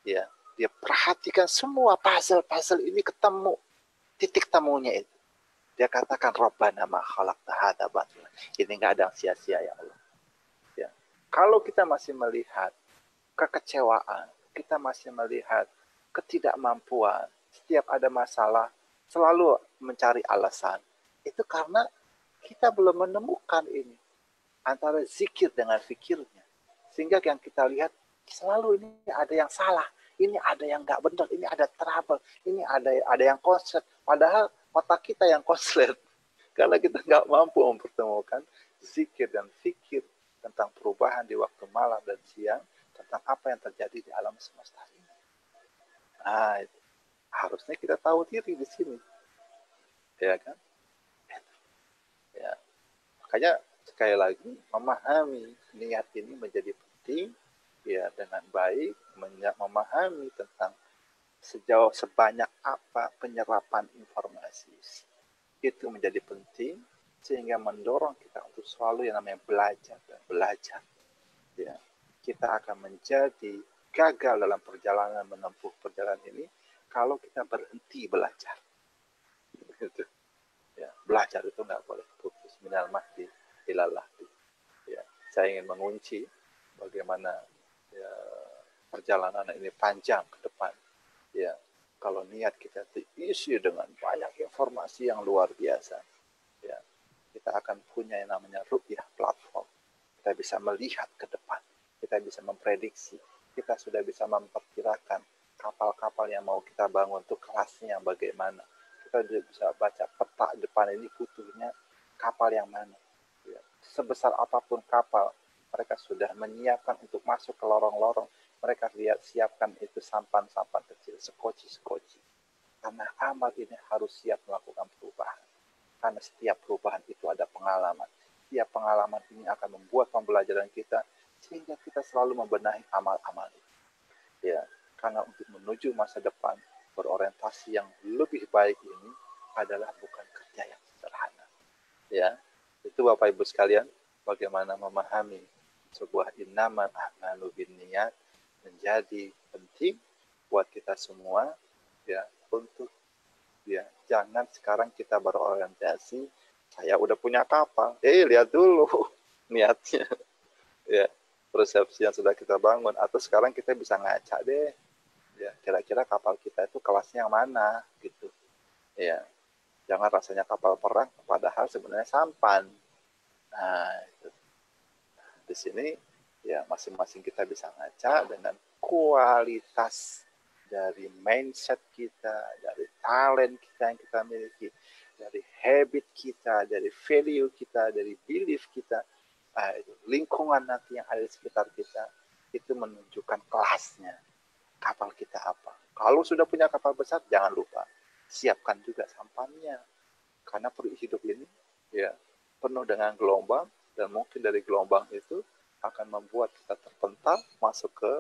ya, dia perhatikan semua puzzle-puzzle ini ketemu titik temunya itu. Dia katakan Rabbana ma khalaqta hadza batila. Ini enggak ada yang sia-sia ya Allah. Ya. Kalau kita masih melihat kekecewaan, kita masih melihat ketidakmampuan, setiap ada masalah selalu mencari alasan. Itu karena kita belum menemukan ini antara zikir dengan fikirnya. Sehingga yang kita lihat selalu ini ada yang salah, ini ada yang nggak benar, ini ada trouble, ini ada yang konslet. Padahal otak kita yang konslet. Karena kita nggak mampu mempertemukan zikir dan fikir tentang perubahan di waktu malam dan siang, tentang apa yang terjadi di alam semesta ini. Nah, itu. Harusnya kita tahu diri di sini. Ya kan? Ya. Makanya sekali lagi memahami niat ini menjadi penting ya, dengan baik, memahami tentang sebanyak apa penyerapan informasi itu menjadi penting, sehingga mendorong kita untuk selalu yang namanya belajar dan belajar. Ya, kita akan menjadi gagal dalam perjalanan menempuh perjalanan ini kalau kita berhenti belajar. Gitu. Ya, belajar itu nggak boleh putus, minal mahdi ilal lahdi. Ya, saya ingin mengunci bagaimana ya, perjalanan ini panjang ke depan. Ya, kalau niat kita diisi dengan banyak informasi yang luar biasa, ya, kita akan punya yang namanya ru'yah platform. Kita bisa melihat ke depan, kita bisa memprediksi, kita sudah bisa memperkirakan kapal-kapal yang mau kita bangun itu kelasnya bagaimana. Kita juga bisa baca peta depan ini butuhnya kapal yang mana. Ya, sebesar apapun kapal, mereka sudah menyiapkan untuk masuk ke lorong-lorong. Mereka siapkan itu sampan-sampan kecil, sekoci-sekoci. Karena amal ini harus siap melakukan perubahan. Karena setiap perubahan itu ada pengalaman. Setiap pengalaman ini akan membuat pembelajaran kita, sehingga kita selalu membenahi amal-amal itu. Ya, karena untuk menuju masa depan, berorientasi yang lebih baik ini adalah bukan kerja yang sederhana. Ya, itu Bapak Ibu sekalian, bagaimana memahami sebuah innamal a'malu binniyat menjadi penting buat kita semua, ya, untuk ya jangan sekarang kita berorientasi saya udah punya kapal, lihat dulu niatnya, ya, persepsi yang sudah kita bangun, atau sekarang kita bisa ngaca deh, ya, kira-kira kapal kita itu kelasnya yang mana, gitu, ya, jangan rasanya kapal perang, padahal sebenarnya sampan. Nah, itu. Di sini ya masing-masing kita bisa ngaca dengan kualitas dari mindset kita, dari talent kita yang kita miliki, dari habit kita, dari value kita, dari belief kita, lingkungan nanti yang ada di sekitar kita, itu menunjukkan kelasnya kapal kita apa. Kalau sudah punya kapal besar, jangan lupa siapkan juga sampannya, karena hidup ini ya penuh dengan gelombang, dan mungkin dari gelombang itu akan membuat kita terpental masuk ke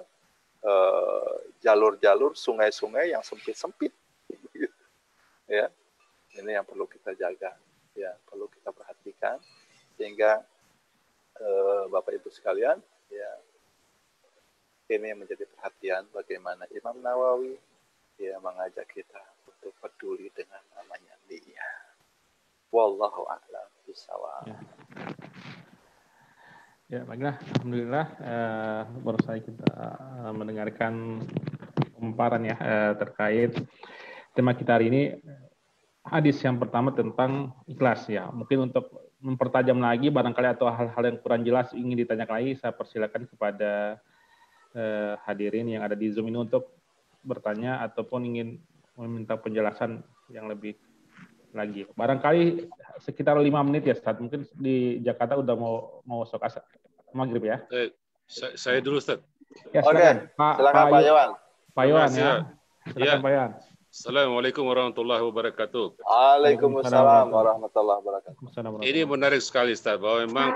jalur-jalur sungai-sungai yang sempit-sempit. Ya, ini yang perlu kita jaga, ya, perlu kita perhatikan, sehingga Bapak Ibu sekalian, ya, ini menjadi perhatian bagaimana Imam Nawawi ya mengajak kita untuk peduli dengan namanya niyah. Wallahu a'lam bishawab. Ya, baiklah. Alhamdulillah baru saja kita mendengarkan pemaparan ya terkait tema kita hari ini, hadis yang pertama tentang ikhlas ya. Mungkin untuk mempertajam lagi barangkali atau hal-hal yang kurang jelas ingin ditanyakan lagi, saya persilakan kepada hadirin yang ada di Zoom ini untuk bertanya ataupun ingin meminta penjelasan yang lebih lagi. Barangkali sekitar 5 menit ya, Ustaz. Mungkin di Jakarta udah mau masuk maghrib ya. Saya dulu, Ustaz. Ya, silakan. Oke, silakan Pak Yohan. Pak Yohan ya. Silakan Pak Yohan. Assalamualaikum warahmatullahi wabarakatuh. Waalaikumsalam warahmatullahi wabarakatuh. Ini menarik sekali, Ustaz, bahwa memang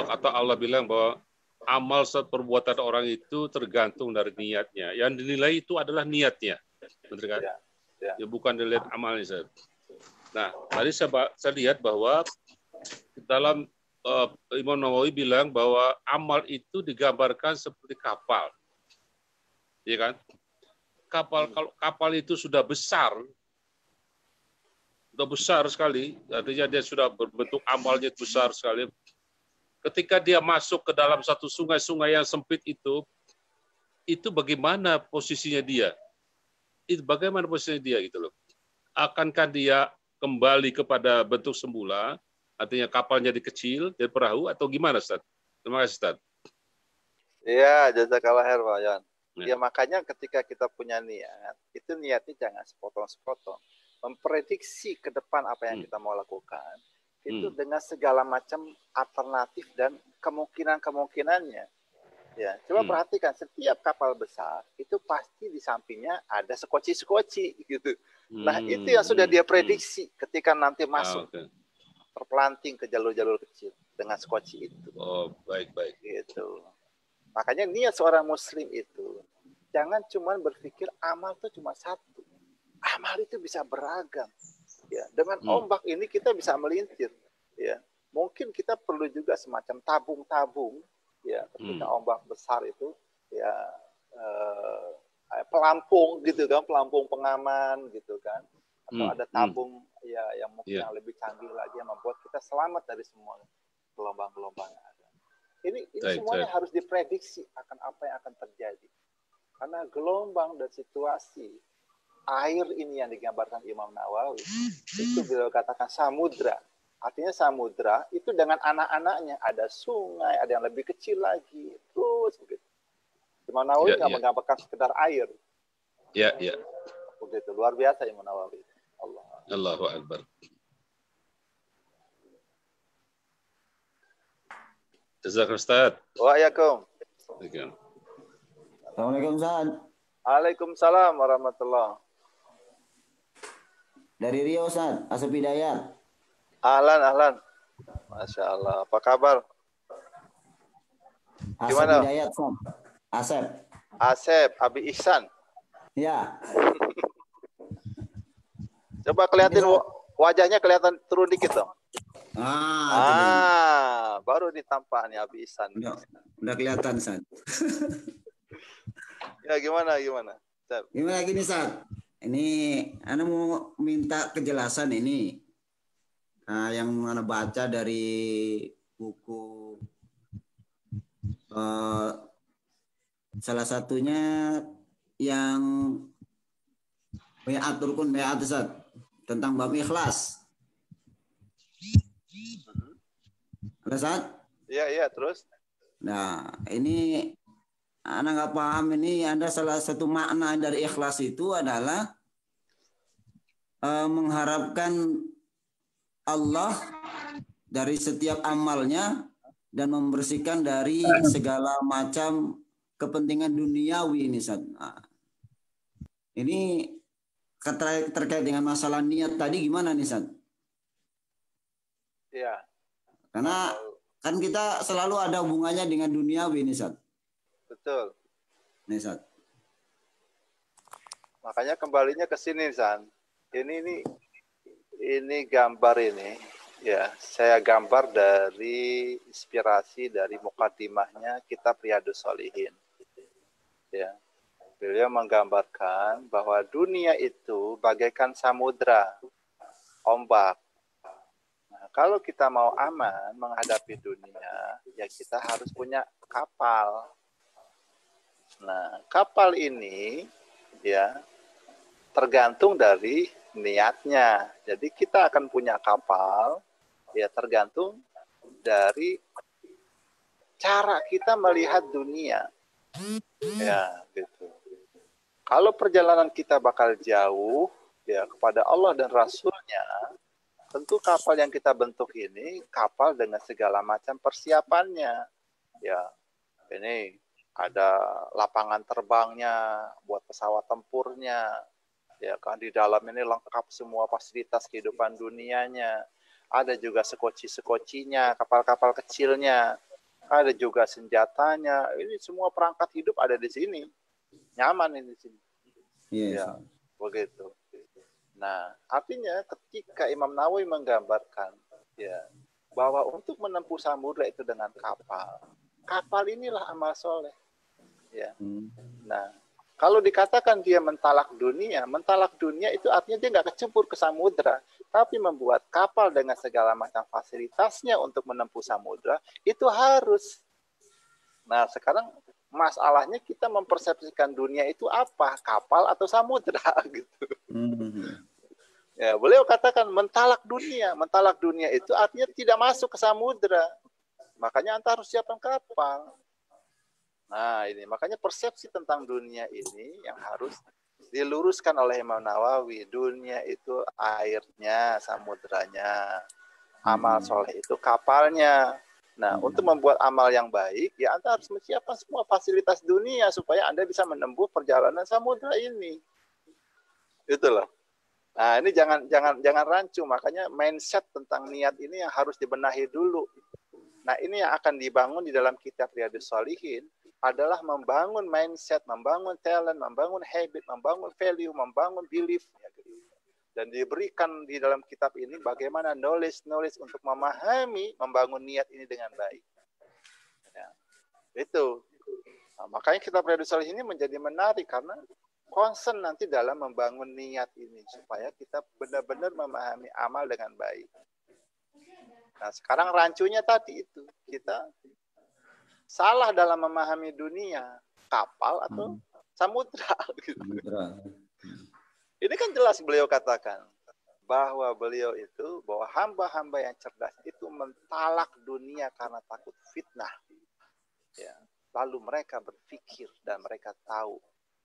atau Allah bilang bahwa amal saat perbuatan orang itu tergantung dari niatnya. Yang dinilai itu adalah niatnya. Benar kan? Ya, bukan dilihat amalnya, Ustaz. Nah, tadi saya lihat bahwa dalam Imam Nawawi bilang bahwa amal itu digambarkan seperti kapal. Ya kan? Kalau kapal itu sudah besar sekali, artinya dia sudah berbentuk amalnya besar sekali. Ketika dia masuk ke dalam satu sungai-sungai yang sempit itu bagaimana posisinya dia? Itu bagaimana posisinya dia gitu loh. Akankah dia kembali kepada bentuk semula Artinya kapal jadi kecil, jadi perahu, atau gimana, Ustaz? Terima kasih, Ustaz. Iya, jazakallah khair, Pak Yan. Ya. Ya makanya ketika kita punya niat, itu niatnya jangan sepotong-sepotong. Memprediksi ke depan apa yang kita mau lakukan, itu dengan segala macam alternatif dan kemungkinan-kemungkinannya. Ya, coba perhatikan setiap kapal besar itu pasti di sampingnya ada sekoci-sekoci gitu. Nah, itu yang sudah dia prediksi ketika nanti masuk terpelanting ke jalur-jalur kecil dengan sekoci itu. Oh, baik-baik. Gitu. Makanya niat seorang muslim itu jangan cuma berpikir amal itu cuma satu. Amal itu bisa beragam. Ya, dengan ombak ini kita bisa melintir. Ya, mungkin kita perlu juga semacam tabung-tabung. Ya, ketika ombak besar itu, ya pelampung gitu kan, pelampung pengaman gitu kan, atau ada tabung ya yang mungkin yang lebih canggih lagi yang membuat kita selamat dari semua gelombang-gelombang yang ada. Ini semuanya harus diprediksi akan apa yang akan terjadi. Karena gelombang dan situasi air ini yang digambarkan Imam Nawawi itu beliau katakan samudra. Artinya samudra itu dengan anak-anaknya, ada sungai, ada yang lebih kecil lagi, terus begitu. Imam Nawawi nggak menggambarkan sekedar air. Ya, ya. Begitu luar biasa Imam Nawawi. Allahu Akbar. Jazakallahu Ustaz. Waalaikumsalam. Assalamualaikum Ustaz. Waalaikumsalam warahmatullahi. Dari Riau Ustaz, Asep Hidayat. Ahlan. Masya Allah. Apa kabar? Gimana? Asep Hidayat, Ustaz. Asep, Abi Ihsan. Ya. Coba kelihatan wajahnya, kelihatan turun dikit dong. Baru ditampak nih Abi Ihsan. Udah kelihatan, Ustaz. Ya gimana? Gimana gini, Ustaz? Ini Anda mau minta kejelasan ini. Yang Anda baca dari buku salah satunya yang Bayat Rukun Bayat Ustaz, tentang bab ikhlas. Ada Ustaz? Iya, terus. Nah, ini Anda nggak paham ini, ada salah satu makna dari ikhlas itu adalah mengharapkan Allah dari setiap amalnya dan membersihkan dari segala macam kepentingan duniawi ini, Ustaz. Nah, ini terkait dengan masalah niat tadi gimana nih, Ustaz? Iya. Karena kan kita selalu ada hubungannya dengan duniawi nih, Ustaz. Betul. Nih, Ustaz. Makanya kembalinya ke sini, San. Ini gambar ini, ya, saya gambar dari inspirasi dari mukadimahnya kitab Riyadhus Shalihin. Ya. Beliau menggambarkan bahwa dunia itu bagaikan samudra, ombak. Nah, kalau kita mau aman menghadapi dunia, ya kita harus punya kapal. Nah, kapal ini ya tergantung dari niatnya. Jadi kita akan punya kapal ya tergantung dari cara kita melihat dunia. Ya, gitu. Kalau perjalanan kita bakal jauh ya kepada Allah dan Rasul-Nya, tentu kapal yang kita bentuk ini kapal dengan segala macam persiapannya. Ya, ini ada lapangan terbangnya, buat pesawat tempurnya, ya kan, di dalam ini lengkap semua fasilitas kehidupan dunianya. Ada juga sekoci-sekocinya, kapal-kapal kecilnya, ada juga senjatanya. Ini semua perangkat hidup ada di sini. Nyaman ini di sini. Yes. Ya, begitu. Nah, artinya ketika Imam Nawawi menggambarkan ya bahwa untuk menempuh samudra itu dengan kapal inilah amal soleh. Ya. Nah, kalau dikatakan dia mentalak dunia itu artinya dia nggak kecebur ke samudra, tapi membuat kapal dengan segala macam fasilitasnya untuk menempuh samudra itu harus. Nah, sekarang masalahnya kita mempersepsikan dunia itu apa, kapal atau samudra gitu. Ya, beliau katakan mentalak dunia. Mentalak dunia itu artinya tidak masuk ke samudra. Makanya Anda harus siapkan kapal. Nah, ini makanya persepsi tentang dunia ini yang harus diluruskan oleh Imam Nawawi. Dunia itu airnya, samudranya. Amal soleh itu kapalnya. Nah, untuk membuat amal yang baik, ya Anda harus menyiapkan semua fasilitas dunia supaya Anda bisa menempuh perjalanan samudra ini. Itulah. Nah, ini jangan rancu. Makanya mindset tentang niat ini yang harus dibenahi dulu. Nah, ini yang akan dibangun di dalam kitab Riyadhus Shalihin adalah membangun mindset, membangun talent, membangun habit, membangun value, membangun belief. Dan diberikan di dalam kitab ini bagaimana knowledge untuk memahami, membangun niat ini dengan baik. Ya, itu. Nah, makanya kitab Riyadhus Shalihin ini menjadi menarik karena concern nanti dalam membangun niat ini supaya kita benar-benar memahami amal dengan baik. Nah, sekarang rancunya tadi itu kita salah dalam memahami dunia, kapal atau samudra. Gitu. Ini kan jelas beliau katakan bahwa beliau itu, bahwa hamba-hamba yang cerdas itu mentalak dunia karena takut fitnah. Ya. Lalu mereka berpikir dan mereka tahu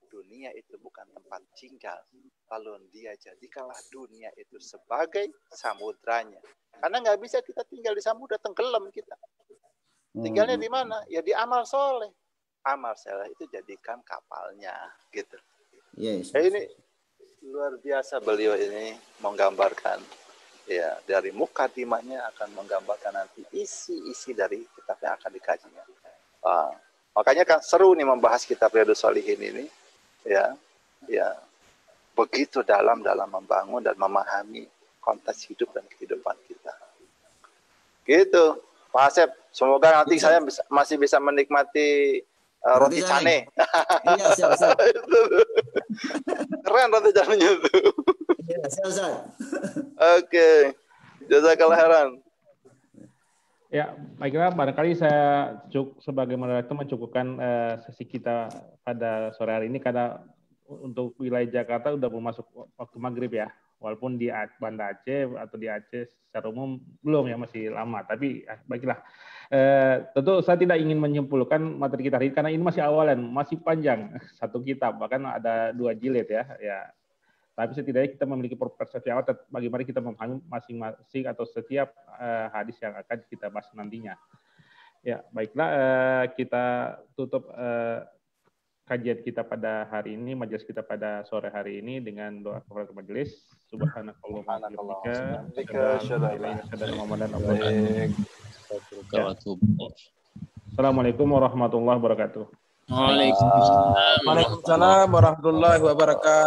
dunia itu bukan tempat tinggal. Lalu dia jadikanlah dunia itu sebagai samudranya. Karena nggak bisa kita tinggal di samudra, tenggelam kita. Tinggalnya di mana? Ya di amal soleh. Amal soleh itu jadikan kapalnya, gitu. Yes. Ini luar biasa beliau ini menggambarkan, ya dari mukadimahnya akan menggambarkan nanti isi-isi dari kitab yang akan dikajinya. Makanya kan seru nih membahas kitab Riyadhus Shalihin ini, ya begitu dalam membangun dan memahami konteks hidup dan kehidupan kita. Gitu, Pak Asep. Semoga nanti saya masih bisa menikmati roti cane. Iya, siap. Keren roti canenya tuh. Iya, siap. Oke. Jazakallah khairan. Ya, baiklah, barangkali saya sebagai moderator mencukupkan sesi kita pada sore hari ini karena untuk wilayah Jakarta sudah masuk waktu maghrib ya. Walaupun di Banda Aceh atau di Aceh secara umum belum ya, masih lama. Tapi baiklah, tentu saya tidak ingin menyimpulkan materi kita hari ini karena ini masih awalan, masih panjang satu kitab, bahkan ada 2 jilid ya. Tapi setidaknya kita memiliki persepsi awal bagaimana kita memahami masing-masing atau setiap hadis yang akan kita bahas nantinya. Ya, baiklah, kita tutup kajian kita pada hari ini, majelis kita pada sore hari ini dengan doa kafaratul majelis. Subhanakallahumma wa bihamdika, asyhadu an la ilaha illa anta, Assalamualaikum warahmatullahi wabarakatuh. Waalaikumsalam warahmatullahi wabarakatuh.